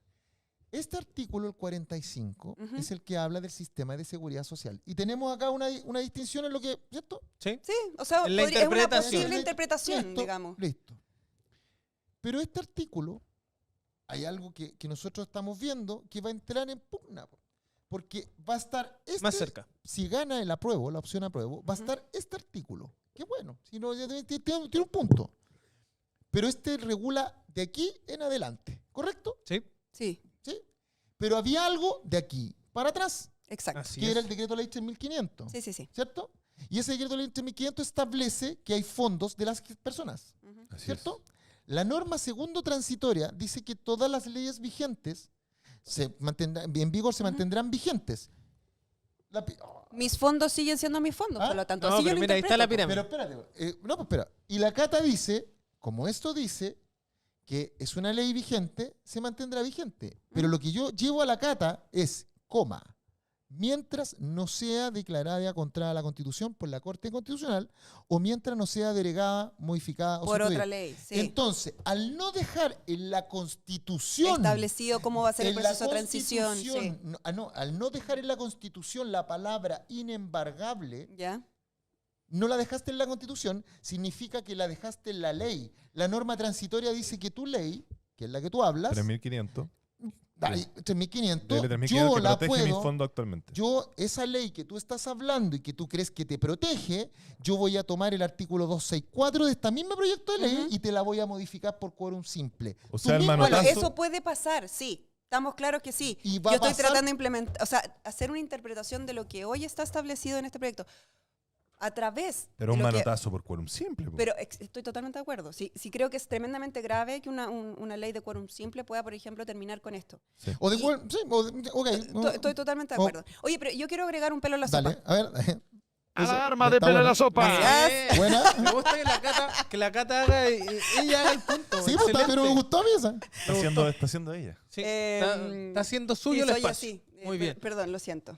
Este artículo, el 45, Ujú. es el que habla del sistema de seguridad social. Y tenemos acá una distinción en lo que, ¿cierto? ¿Sí? Sí, o sea, En la es una interpretación. posible interpretación, Listo, digamos. Listo. Pero este artículo, hay algo que nosotros estamos viendo que va a entrar en pugna. Porque va a estar Más cerca. si gana el apruebo, la opción apruebo, va a Ujú. estar este artículo. Qué bueno, si no, ya tiene un punto. Pero este regula de aquí en adelante, ¿correcto? Sí, Sí, ¿Sí? Pero había algo de aquí para atrás, exacto. así que es. era el decreto ley 3500, Sí, sí, sí. ¿cierto? Y ese decreto ley 3500 establece que hay fondos de las personas, Ujú. Así ¿cierto? La norma segundo transitoria dice que todas las leyes vigentes en vigor se Ujú. mantendrán vigentes. Mis fondos siguen siendo mis fondos, Ah, por lo tanto, no, así yo pero lo mira, ahí está la interpreto. pirámide. Pero espérate, no, pues espera. Y la Cata dice, como esto dice, que es una ley vigente, se mantendrá vigente. Pero lo que yo llevo a la Cata es, coma, mientras no sea declarada contra la Constitución por la Corte Constitucional o mientras no sea delegada, modificada o Por sustituida. otra ley, sí. Entonces, al no dejar en la Constitución Establecido cómo va a ser el en la proceso de transición. Sí. Constitución, al no dejar en la Constitución la palabra inembargable, ¿Ya? no la dejaste en la Constitución, significa que la dejaste en la ley. La norma transitoria dice que tu ley, que es la que tú hablas, 3.500. 3.500, DL 3.500 yo que la protege mis puedo, fondos actualmente. esa ley que tú estás hablando y que tú crees que te protege, yo voy a tomar el artículo 264 de esta misma proyecto de ley Ujú. y te la voy a modificar por quórum simple. O Tú sea, el mismo- Bueno, manotazo. eso puede pasar, sí. Estamos claros que sí. Y Yo va a estoy pasar- tratando de implementar, o sea, hacer una interpretación de lo que hoy está establecido en este proyecto. a través Pero de un lo que- manotazo por quórum simple. po. Pero estoy totalmente de acuerdo. Sí, sí creo que es tremendamente grave que una ley de quórum simple pueda, por ejemplo, terminar con esto. O de Y- cual, sí, ok. Estoy totalmente de Oh. acuerdo. Oye, pero yo quiero agregar un pelo a la Dale, sopa. a ver. Alarma de pelo en la sopa. Gracias. Buena. Me gusta que la Cata haga, ella haga el punto. Sí, pues, pero me gustó a mí esa. Está haciendo ella. Sí, Eh, está haciendo suyo Sí, el soy espacio. así. Muy bien. Perdón, lo siento.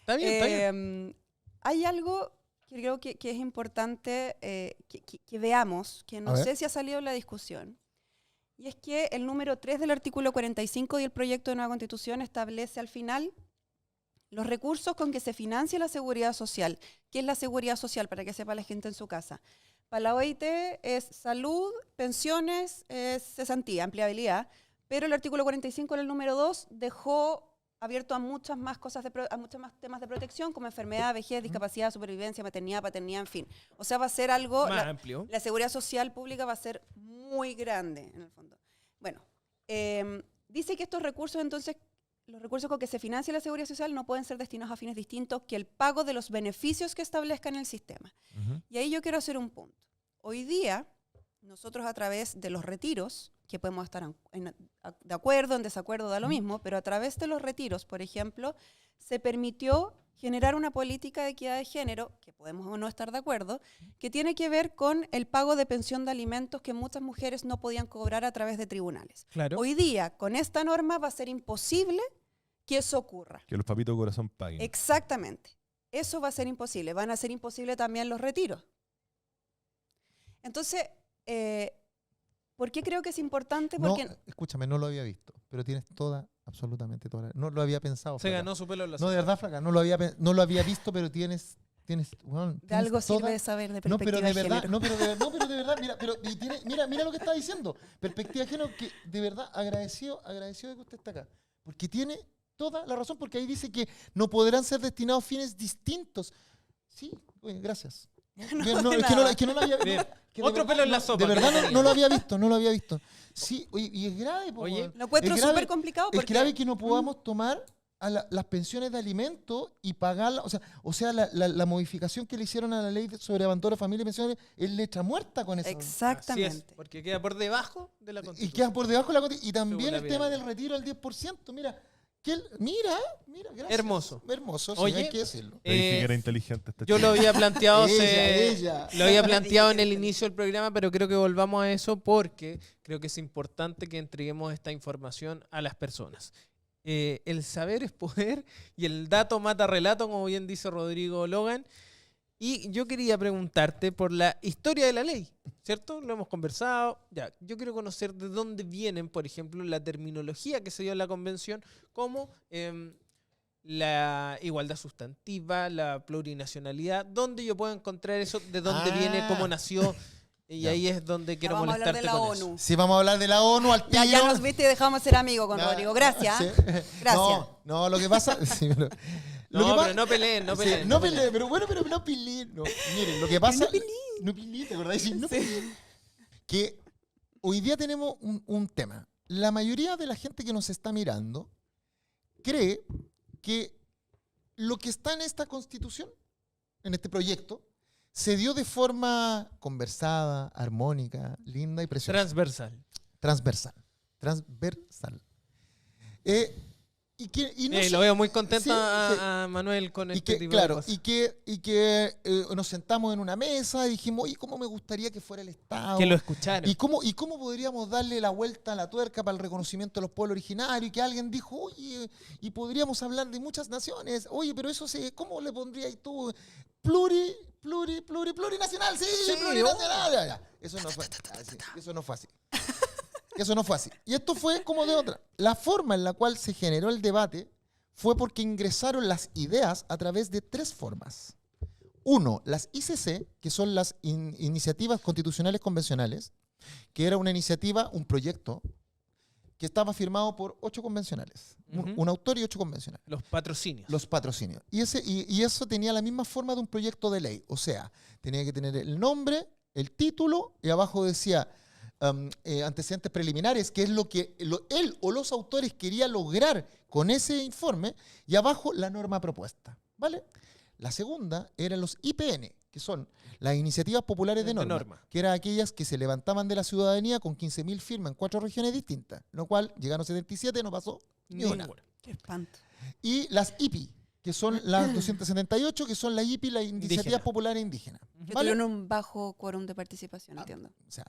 Está bien, está bien. Hay algo que creo que es importante que veamos, que A no ver. sé si ha salido en la discusión, y es que el número 3 del artículo 45 del proyecto de nueva constitución establece al final los recursos con que se financia la seguridad social. ¿Qué es la seguridad social? Para que sepa la gente en su casa. Para la OIT es salud, pensiones, es cesantía, empleabilidad, pero el artículo 45 en el número 2 dejó abierto a muchas más cosas, a muchos más temas de protección, como enfermedad, vejez, discapacidad, supervivencia, maternidad, paternidad, en fin. O sea, va a ser algo, Más amplio. la seguridad social pública va a ser muy grande, en el fondo. Bueno, dice que estos recursos, entonces, los recursos con que se financia la seguridad social no pueden ser destinados a fines distintos que el pago de los beneficios que establezcan el sistema. Ujú. Y ahí yo quiero hacer un punto. Hoy día, nosotros a través de los retiros, que podemos estar de acuerdo, en desacuerdo, da lo mismo, pero a través de los retiros, por ejemplo, se permitió generar una política de equidad de género, que podemos o no estar de acuerdo, que tiene que ver con el pago de pensión de alimentos que muchas mujeres no podían cobrar a través de tribunales. Claro. Hoy día, con esta norma, va a ser imposible que eso ocurra. Que los papitos de corazón paguen. Exactamente. Eso va a ser imposible. Van a ser imposibles también los retiros. Entonces, ¿por qué creo que es importante? No, Porque escúchame, no lo había visto, pero tienes absolutamente toda. No lo había pensado. Se Flaca. ganó su pelo en la No, de verdad, Flaca, no lo había visto, pero tienes, bueno, de tienes algo toda- sirve saber de No, perspectiva pero de de verdad, género. no, pero de verdad, mira lo que está diciendo. Perspectiva de género, que de verdad agradecido de que usted está acá. Porque tiene toda la razón, porque ahí dice que no podrán ser destinados a fines distintos. Sí, oye, gracias. No, Bien, de es que nada. no lo había Bien. que de Otro verdad pelo en la no- sopa De que verdad no tenía. no lo había visto. Sí, oye, y es grave. po, Oye, weón. Lo encuentro Es grave- súper complicado Es porque grave que no podamos tomar a las pensiones de alimentos y pagarlas. O sea la modificación que le hicieron a la ley sobre abandono de familia y pensiones es letra muerta con eso. así es, exactamente. porque queda por debajo de la Y constitución. queda por debajo la Y también Según la el tema pirámide. del retiro al 10%. Mira, gracias. Hermoso. Hermoso, sí, Oye, hay que decirlo. Te dije Eh, que era inteligente esta Yo chica. lo había planteado, Ella. lo había planteado en el inicio del programa, pero creo que volvamos a eso porque creo que es importante que entreguemos esta información a las personas. El saber es poder y el dato mata relato, como bien dice Rodrigo Logan. Y yo quería preguntarte por la historia de la ley, ¿cierto? Lo hemos conversado. Ya, yo quiero conocer de dónde vienen, por ejemplo, la terminología que se dio en la convención, como la igualdad sustantiva, la plurinacionalidad. ¿Dónde yo puedo encontrar eso? ¿De dónde viene? ¿Cómo nació? Y Ya. ahí es donde quiero Vamos a hablar de molestarte la con eso. ONU. Sí, vamos a hablar de la ONU al tiro. Ya nos viste y dejamos ser amigos con No, Rodrigo. Gracias. sí. Gracias. No, lo que pasa. Sí, pero, lo que No, pa- pero no peleen, no sí, peleen. no peleen, pero bueno, pero no peleen. No. Miren, lo que pasa. No peleen, ¿te acordás? Sí, no peleen. Que hoy día tenemos un tema. La mayoría de la gente que nos está mirando cree que lo que está en esta constitución, en este proyecto, se dio de forma conversada, armónica, linda y preciosa. Transversal. Transversal. Y no sé- Lo veo muy contento sí, sí. a Manuel con Y este que, tipo claro, de cosas. y que nos sentamos en una mesa y dijimos, oye, ¿cómo me gustaría que fuera el Estado? Que lo escucharon. ¿Y cómo podríamos darle la vuelta a la tuerca para el reconocimiento de los pueblos originarios? Y que alguien dijo, oye, y podríamos hablar de muchas naciones. Oye, pero eso ¿cómo le pondrías tú? Plurinacional, sí, plurinacional. Ya. Eso no fue así. Eso no fue así. Eso no fue así. Y esto fue como de otra. La forma en la cual se generó el debate fue porque ingresaron las ideas a través de tres formas. Uno, las ICC, que son las iniciativas constitucionales convencionales, que era una iniciativa, un proyecto, que estaba firmado por 8 convencionales. Ujú. Un autor y 8 convencionales. Los patrocinios. Los patrocinios. Y eso tenía la misma forma de un proyecto de ley. O sea, tenía que tener el nombre, el título, y abajo decía antecedentes preliminares, que es lo que él o los autores querían lograr con ese informe, y abajo la norma propuesta. ¿Vale? La segunda eran los IPN, que que son las iniciativas populares de norma, que eran aquellas que se levantaban de la ciudadanía con 15.000 firmas en 4 regiones distintas, lo cual llegaron 77, no pasó ni una. Ninguna. Qué espanto. Y las IPI, que son las 278, que son las IPI, las iniciativas Indígena. populares indígenas. Que ¿Vale? tuvieron un bajo quórum de participación, entiendo. O sea,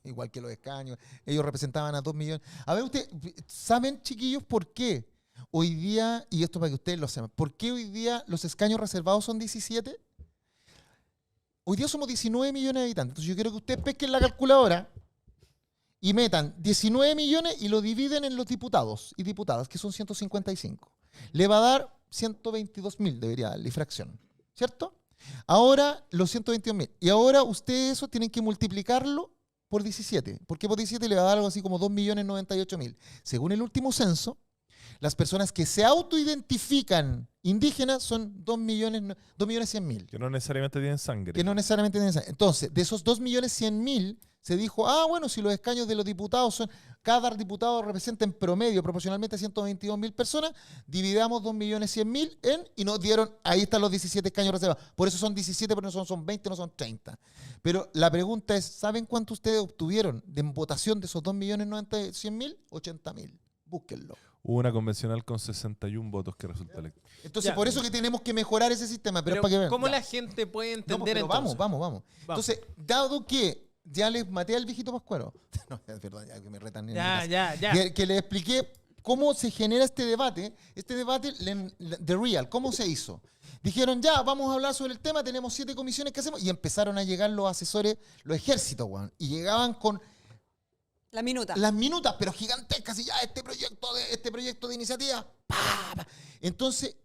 igual que los escaños, ellos representaban a 2 millones. A ver, ustedes, ¿saben, chiquillos, por qué hoy día, y esto para que ustedes lo sepan, por qué hoy día los escaños reservados son 17? Hoy día somos 19 millones de habitantes. Entonces yo quiero que ustedes pesquen la calculadora y metan 19 millones y lo dividen en los diputados y diputadas, que son 155. Le va a dar 122.000, debería darle, fracción. ¿Cierto? Ahora los 122.000. Y ahora ustedes eso tienen que multiplicarlo por 17. ¿Por qué por 17? Le va a dar algo así como 2.098.000. Según el último censo, las personas que se autoidentifican indígenas son 2.100.000. Que no necesariamente tienen sangre. Que no necesariamente tienen sangre. Entonces, de esos 2.100.000 se dijo, bueno, si los escaños de los diputados son, cada diputado representa en promedio proporcionalmente 122.000 personas, dividamos 2.100.000 y nos dieron, ahí están los 17 escaños reservados. Por eso son 17, pero no son 20, no son 30. Pero la pregunta es, ¿saben cuánto ustedes obtuvieron de votación de esos 2.900.000? 80.000. Búsquenlo. Hubo una convencional con 61 votos que resultó electa. Entonces, Ya. por eso que tenemos que mejorar ese sistema. Pero, Pero para que vean. ¿cómo Ya. la gente puede No, entender pero entonces? vamos. Entonces, dado que ya les maté al viejito Pascuero, no, perdón, ya que me retan en mi casa. Ya. Que les expliqué cómo se genera este debate, The Real, ¿cómo se hizo? Dijeron, ya, vamos a hablar sobre el tema, tenemos 7 comisiones que hacemos, y empezaron a llegar los asesores, los ejércitos, weón, y llegaban con La minuta. las minutas, pero gigantescas, y ya, este proyecto de iniciativa, pa. Entonces,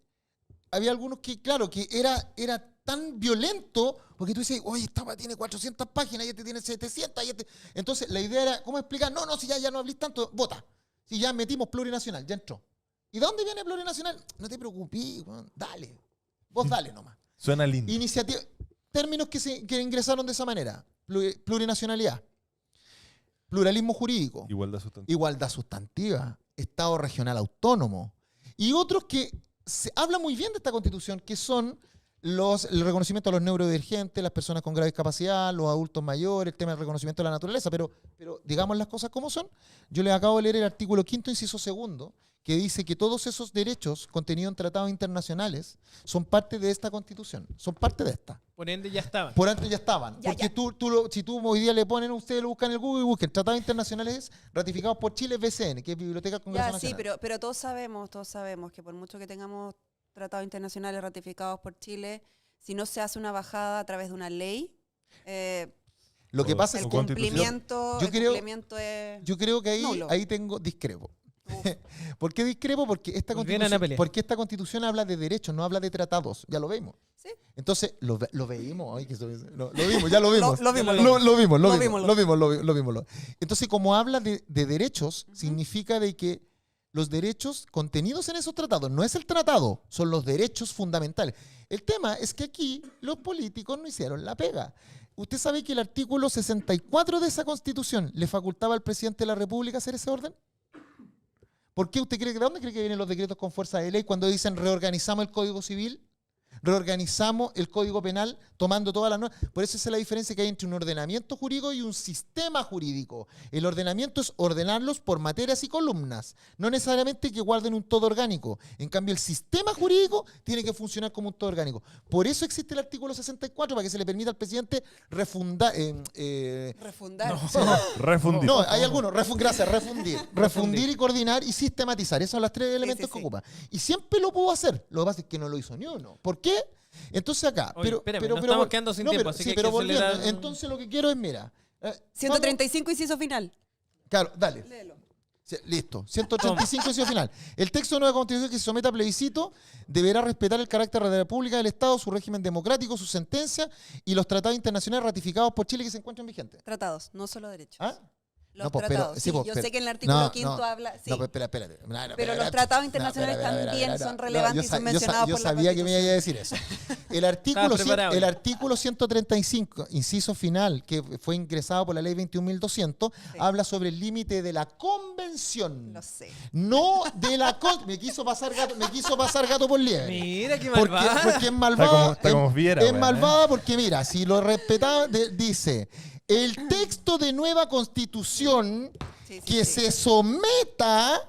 había algunos que, claro, que era tan violento, porque tú dices, oye, esta tiene 400 páginas, y este tiene 700, y este... Entonces, la idea era, ¿cómo explicar? No, si ya no hablís tanto, vota. Si ya metimos plurinacional, ya entró. ¿Y de dónde viene plurinacional? No te preocupes, weón, dale. Vos dale nomás. Suena lindo. Iniciativa, términos que ingresaron de esa manera. Plurinacionalidad, pluralismo jurídico, Igualdad sustantiva. igualdad sustantiva, Estado regional autónomo. Y otros que se habla muy bien de esta constitución, que son el reconocimiento a los neurodivergentes, las personas con grave discapacidad, los adultos mayores, el tema del reconocimiento de la naturaleza, pero digamos las cosas como son. Yo les acabo de leer el artículo 5º, inciso 2, que dice que todos esos derechos contenidos en tratados internacionales son parte de esta constitución, son parte de esta. Por ende ya estaban. Por antes ya estaban. Ya, porque ya. si tú hoy día le ponen, ustedes lo buscan en el Google y busquen tratados internacionales ratificados por Chile BCN, que es Biblioteca del Congreso Ya, sí, Nacional. pero todos sabemos que por mucho que tengamos tratados internacionales ratificados por Chile, si no se hace una bajada a través de una ley, Lo que pasa es el o que constitución. cumplimiento, Yo el creo- cumplimiento es... yo creo que nulo. ahí discrepo. Uf. ¿Por qué discrepo? Porque Volvieran a pelear. esta constitución habla de derechos, no habla de tratados. Ya lo vemos. Sí. Entonces, lo veímos. Ay, lo vimos, ya lo vimos. Lo vimos. Lo vimos. Entonces, como habla de derechos, significa de que los derechos contenidos en esos tratados, no es el tratado, son los derechos fundamentales. El tema es que aquí los políticos no hicieron la pega. ¿Usted sabe que el artículo 64 de esa Constitución le facultaba al presidente de la República hacer ese orden? ¿Por qué usted cree de dónde cree que vienen los decretos con fuerza de ley cuando dicen reorganizamos el Código Civil? Reorganizamos el Código Penal tomando todas las normas. Por eso esa es la diferencia que hay entre un ordenamiento jurídico y un sistema jurídico. El ordenamiento es ordenarlos por materias y columnas, no necesariamente que guarden un todo orgánico. En cambio, el sistema jurídico tiene que funcionar como un todo orgánico. Por eso existe el artículo 64, para que se le permita al presidente refundar. Refundar. Refundir. No, hay algunos. Refundir y coordinar y sistematizar. Esos son los 3 elementos sí, que sí. ocupa. Y siempre lo pudo hacer. Lo que pasa es que no lo hizo ni uno. ¿Por qué? Entonces acá. Oye, espérame, nos estamos quedando sin tiempo, así que hay que volviendo, acelerar. entonces lo que quiero es, mira. 135 inciso final. Claro, dale. Léelo. Listo. 135 inciso final. El texto de nueva constitución que se someta a plebiscito deberá respetar el carácter de la República del Estado, su régimen democrático, su sentencia y los tratados internacionales ratificados por Chile que se encuentran vigentes. Tratados, no solo derechos. ¿Ah? Los No, pues, tratados, pero- sí, pues, yo pero- sé que en el artículo no, quinto no, habla... Sí, No, pero espérate. pero los tratados internacionales también son relevantes y son mencionados yo por la sabía que me iba a decir eso. El artículo, preparado. el artículo 135, inciso final, que fue ingresado por la ley 21.200, habla sobre el límite de la convención. Lo sé. No de la me quiso pasar gato por liebre. Mira qué Porque, malvada. porque es malvada. Está como fiera, es weón, malvada porque, mira, si lo respetaba, dice: el texto de nueva constitución Sí, sí, que sí. se someta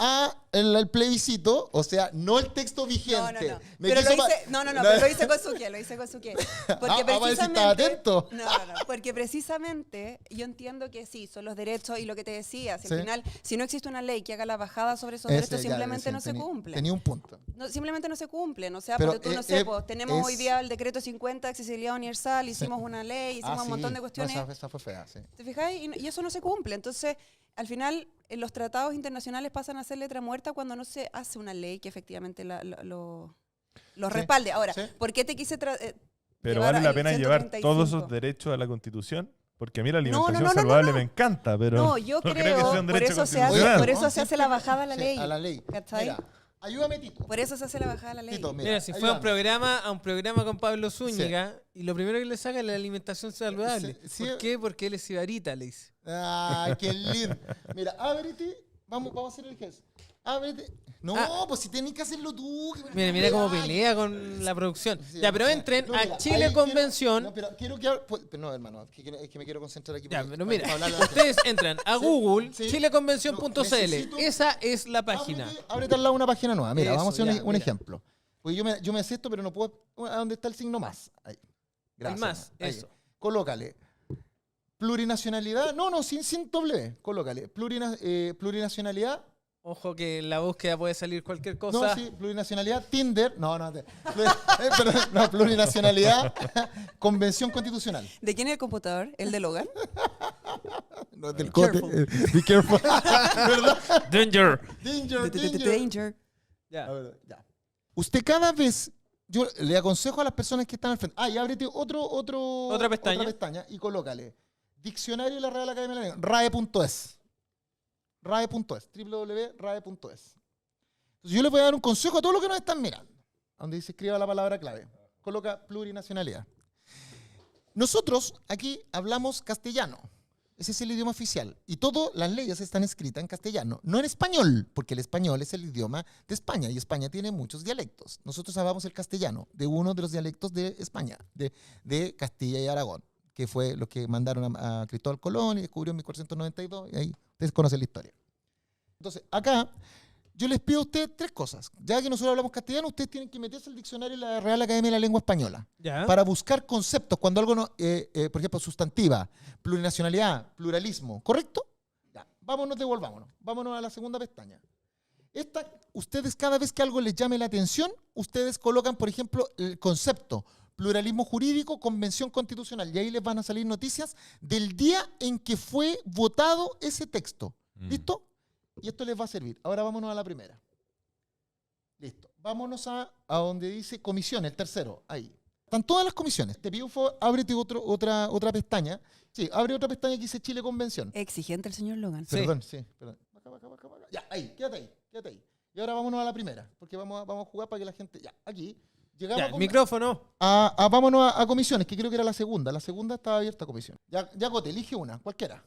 al plebiscito, o sea, no el texto vigente. Me Pero lo quiso hice, pero lo hice con Suquia, lo hice con Suquia. Porque va a decir, estaba atento. No, porque precisamente yo entiendo que sí, son los derechos y lo que te decía, si Sí. al final, si no existe una ley que haga la bajada sobre esos Ese, derechos, ya, simplemente sí, no se cumple. Tenía un punto. No, simplemente no se cumplen, o sea, Pero, porque tú no sé, pues, tenemos es- hoy día el decreto 50 de accesibilidad universal, hicimos una ley, hicimos un montón de cuestiones. Esa fue fea, sí. ¿Te fijáis? Y eso no se cumple. Entonces, al final, los tratados internacionales pasan a ser letra muerta cuando no se hace una ley que efectivamente lo respalde. Ahora, sí. ¿por qué te quise Pero llevar vale la al pena llevar 135? todos esos derechos a la Constitución. Porque a mí la no, alimentación no, saludable no. me encanta, pero No, yo no creo, que sea un por derecho eso se constitucional. hace, por eso No, se hace siempre- la bajada a la sí, ley. a la ley. ¿Cachai? Mira, ayúdame, Tito. Por eso se hace la bajada a la ley. Tito, Mira, si fue ayúdame. a un programa con Pablo Zúñiga, y lo primero que le saca es la alimentación saludable. Sí, sí. ¿Por qué? Porque él es sibarita, le dice. Ah, qué lindo. Mira, ábrete. Vamos a hacer el gesto. Ábrete. No, pues si tenés que hacerlo tú. Mira cómo Ay. pelea con la producción. Sí, Ya, pero o sea, entren no, a mira, Chile ahí Convención. No, pero quiero que... No, hermano, es que me quiero concentrar aquí. Ya, porque- pero para mira, hablarle a la gente. ustedes entran a Google, sí. chileconvención.cl. No, necesito- Esa es la página. Ábrete al lado una página nueva. Mira, Eso, vamos a hacer ya, un mira. ejemplo. Porque yo me sé esto, pero no puedo... ¿A dónde está el signo más? Ahí. Gracias. más, Ahí. eso. Colócale. Plurinacionalidad. No, sin W. Colócale. Plurinacionalidad. Ojo que en la búsqueda puede salir cualquier cosa. No, sí, plurinacionalidad, Tinder, perdón, no, plurinacionalidad, convención constitucional. ¿De quién es el computador? ¿El de Logan? No, es del Be cote. careful. Be careful. ¿Verdad? Danger. Danger. Danger. Ya. A ver, ya. Usted cada vez, yo le aconsejo a las personas que están al frente, y ábrete Otra pestaña. y colócale Diccionario de la Real Academia de la Lengua, rae.es. RAE.es, www.rae.es. Entonces yo les voy a dar un consejo a todos los que nos están mirando, donde dice escriba la palabra clave. Coloca plurinacionalidad. Nosotros aquí hablamos castellano. Ese es el idioma oficial. Y todas las leyes están escritas en castellano, no en español, porque el español es el idioma de España y España tiene muchos dialectos. Nosotros hablamos el castellano de uno de los dialectos de España, de Castilla y Aragón, que fue lo que mandaron a Cristóbal Colón y descubrió en 1492, y ahí ustedes conocen la historia. Entonces, acá yo les pido a ustedes tres cosas. Ya que nosotros hablamos castellano, ustedes tienen que meterse al diccionario de la Real Academia de la Lengua Española Ya. para buscar conceptos, cuando algo no, por ejemplo, sustantiva, plurinacionalidad, pluralismo, ¿correcto? Ya, devolvámonos. Vámonos a la segunda pestaña. Ustedes cada vez que algo les llame la atención, ustedes colocan, por ejemplo, el concepto pluralismo jurídico, convención constitucional, y ahí les van a salir noticias del día en que fue votado ese texto. ¿Listo? Y esto les va a servir. Ahora vámonos a la primera. Listo. Vámonos a donde dice comisión, el tercero. Ahí. Están todas las comisiones. Te pido, ábrete otra pestaña. Sí, abre otra pestaña que dice Chile Convención. Exigente el señor Logan. Sí. Perdón. Baja. Ya, ahí, quédate ahí. Y ahora vámonos a la primera, porque vamos a jugar para que la gente... Ya, aquí. Llegamos Ya, a el micrófono. vámonos a comisiones, que creo que era la segunda. La segunda estaba abierta a comisión. Ya, Cote, elige una, cualquiera.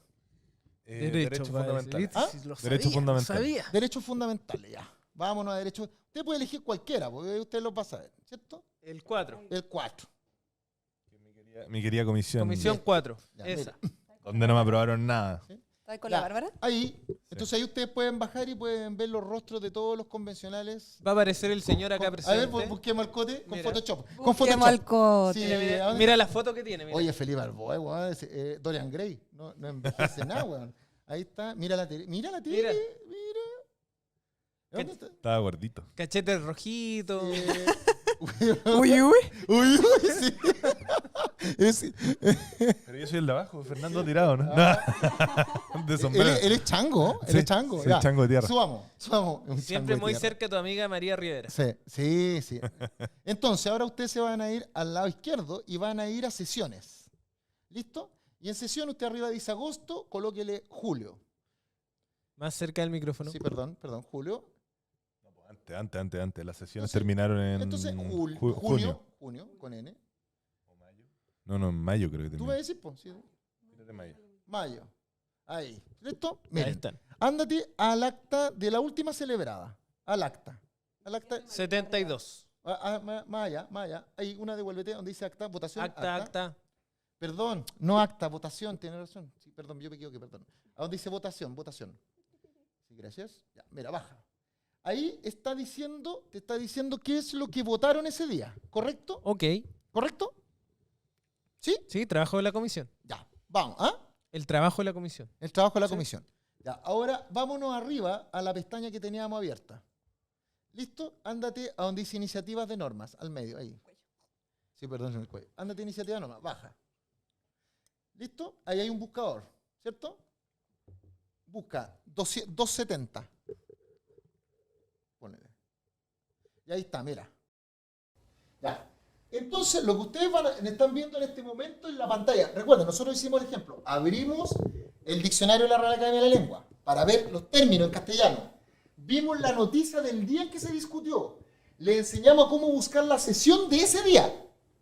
Derechos fundamentales. ¿Ah? Derechos fundamentales. Sabía. Derechos fundamentales, ya. Vámonos a derechos. Usted puede elegir cualquiera, porque usted lo va a saber, ¿cierto? El 4. El 4. Mi querida comisión. Comisión 4. Ya, Esa. Donde no me aprobaron nada. ¿Estás con Ya, la Bárbara? Ahí. Entonces ahí ustedes pueden bajar y pueden ver los rostros de todos los convencionales. Va a aparecer el señor acá A ver, presente. busquemos al Cote con Mira. Photoshop. Con Busquemos al Cote. Sí, Mira, ¿a mira, dónde? mira la foto que tiene. Mira. Oye, Felipe Alboa, weón, Dorian Gray. No envejece nada, weón. Ahí está. Mira la tele. Mira. ¿Dónde está? Estaba gordito. Cachete rojito. Uy, uy. Sí. Pero yo soy el de abajo, Fernando Tirado, ¿no? De Él, sombrero. él es chango. Él Sí, es chango. sí, ya. chango de tierra. Subamos. Un Siempre chango de muy tierra. cerca de tu amiga María Rivera. Sí. Entonces, ahora ustedes se van a ir al lado izquierdo y van a ir a sesiones. ¿Listo? Y en sesión usted arriba dice agosto, colóquele julio. Más cerca del micrófono. Sí, perdón, julio. Antes. Las sesiones Entonces- terminaron en Entonces, junio. junio, con N. No, en mayo creo que Tú terminó. me decís, pues, sí, Mayo. mayo. Ahí. ¿Listo? Ahí Miren, están. ándate al acta de la última celebrada. Al acta. 72. Más allá. Ahí una devuélvete donde dice acta, votación. Acta. Perdón, no acta, votación, tiene razón. Sí, perdón, yo me equivoqué, perdón. ¿A dónde dice votación? Sí, gracias. Ya, mira, baja. Ahí te está diciendo qué es lo que votaron ese día, ¿correcto? Ok. ¿Correcto? ¿Sí? Sí, trabajo de la comisión. Ya, vamos, ¿ah? El trabajo de la comisión. El trabajo de la Sí. comisión. Ya, ahora vámonos arriba a la pestaña que teníamos abierta. ¿Listo? Ándate a donde dice iniciativas de normas, al medio, ahí. Sí, perdón, en el cuello. Ándate a iniciativas de normas, baja. ¿Listo? Ahí hay un buscador, ¿cierto? Busca 270. Ponele. Y ahí está, mira. Ya. Entonces, lo que ustedes están viendo en este momento en la pantalla, recuerden, nosotros hicimos el ejemplo, abrimos el diccionario de la Real Academia de la Lengua para ver los términos en castellano. Vimos la noticia del día en que se discutió. Le enseñamos a cómo buscar la sesión de ese día,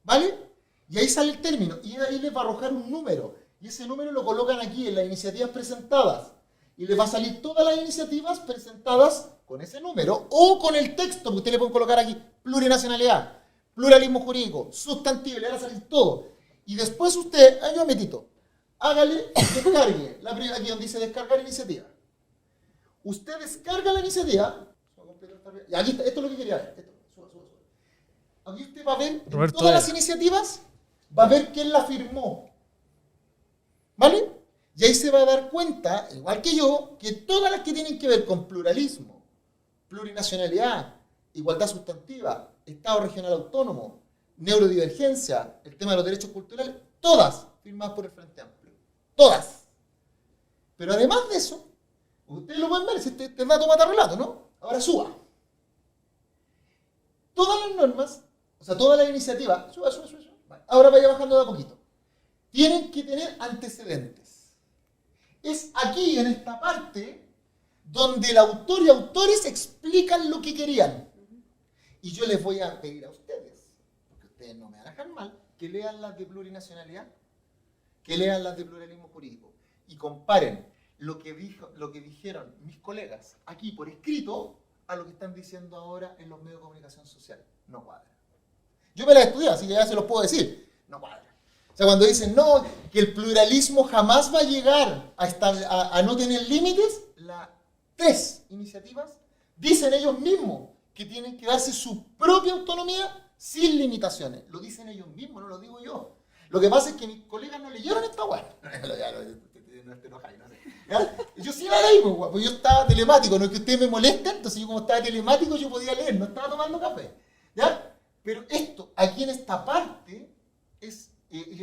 ¿vale? Y ahí sale el término, y ahí les va a arrojar un número, y ese número lo colocan aquí en las iniciativas presentadas, y les va a salir todas las iniciativas presentadas con ese número, o con el texto, que usted le puede colocar aquí, plurinacionalidad, pluralismo jurídico, sustantivo, le van a salir todo. Y después usted, yo metito, hágale, descargue, aquí donde dice descargar iniciativa. Usted descarga la iniciativa, y aquí está, esto es lo que quería ver, suba. Aquí usted va a ver, en Roberto todas Eder. las iniciativas, va a ver quién la firmó. ¿Vale? Y ahí se va a dar cuenta, igual que yo, que todas las que tienen que ver con pluralismo, plurinacionalidad, igualdad sustantiva, Estado regional autónomo, neurodivergencia, el tema de los derechos culturales, todas firmadas por el Frente Amplio. Todas. Pero además de eso, ustedes lo pueden ver, si este dato mata relato, ¿no? Ahora suba. Todas las normas, o sea, todas las iniciativas, suba. Ahora vaya bajando de a poquito. Tienen que tener antecedentes. Es aquí, en esta parte, donde el autor y autores explican lo que querían. Y yo les voy a pedir a ustedes, porque ustedes no me van a dejar mal, que lean las de plurinacionalidad, que lean las de pluralismo jurídico y comparen lo que dijeron mis colegas aquí por escrito a lo que están diciendo ahora en los medios de comunicación social. No cuadra. Yo me las estudié, así que ya se los puedo decir. No cuadra. O sea, cuando dicen, no, que el pluralismo jamás va a llegar a no tener límites, las 3 iniciativas dicen ellos mismos que tienen que darse su propia autonomía sin limitaciones. Lo dicen ellos mismos, no lo digo yo. Lo que pasa es que mis colegas no leyeron esta weá. Yo sí la leí, pues yo estaba telemático, no es que ustedes me molesten, entonces yo como estaba telemático yo podía leer, no estaba tomando café. ¿Ya? Pero esto, aquí en esta parte, es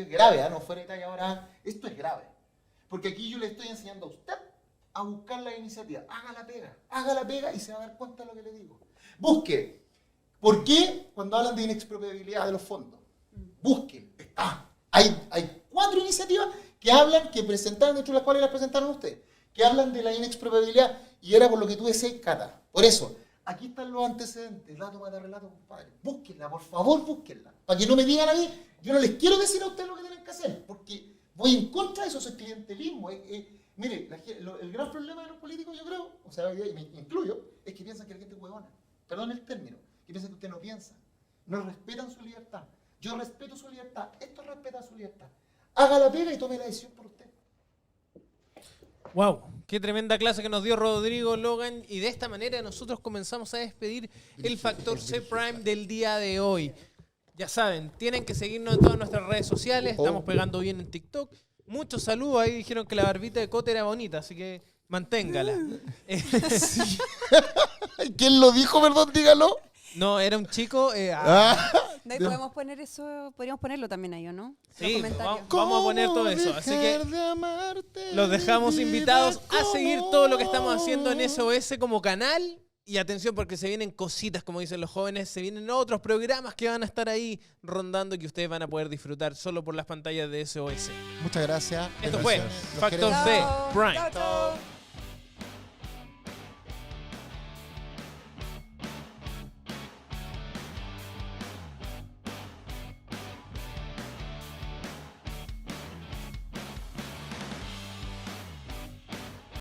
grave, no fuera de talla ahora, esto es grave. Porque aquí yo le estoy enseñando a usted a buscar la iniciativa. Haga la pega y se va a dar cuenta de lo que le digo. Busque. ¿Por qué cuando hablan de inexpropiabilidad de los fondos? Busquen. Hay 4 iniciativas que hablan, que presentaron, dentro de las cuales las presentaron ustedes, que hablan de la inexpropiabilidad, y era por lo que tú decías, Cata. Por eso, aquí están los antecedentes, dato mata relato, compadre. Búsquenla, por favor, búsquenla. Para que no me digan a mí, yo no les quiero decir a ustedes lo que tienen que hacer, porque voy en contra de eso, es clientelismo. Mire, el gran problema de los políticos, yo creo, o sea, me incluyo, es que piensan que la gente es huevona. Perdón el término, que piensan que usted no piensa. No respetan su libertad. Yo respeto su libertad, esto respeta su libertad. Haga la pega y tome la decisión por usted. Wow, qué tremenda clase que nos dio Rodrigo Logan, y de esta manera nosotros comenzamos a despedir el Factor C Prime del día de hoy. Ya saben, tienen que seguirnos en todas nuestras redes sociales, estamos pegando bien en TikTok. Muchos saludos, ahí dijeron que la barbita de Cote era bonita, así que manténgala. ¿Quién lo dijo, perdón? Dígalo. No, era un chico... De ahí podemos poner eso, podríamos ponerlo también ahí, ¿o no? Sí, Los comentarios. vamos a poner todo eso. Así que los dejamos invitados a seguir todo lo que estamos haciendo en SOS como canal Y atención porque se vienen cositas, como dicen los jóvenes, se vienen otros programas que van a estar ahí rondando y que ustedes van a poder disfrutar solo por las pantallas de SOS. Muchas gracias. Esto fue Bendiciones. Los Factor queremos. C Chao, Prime. chao, chao.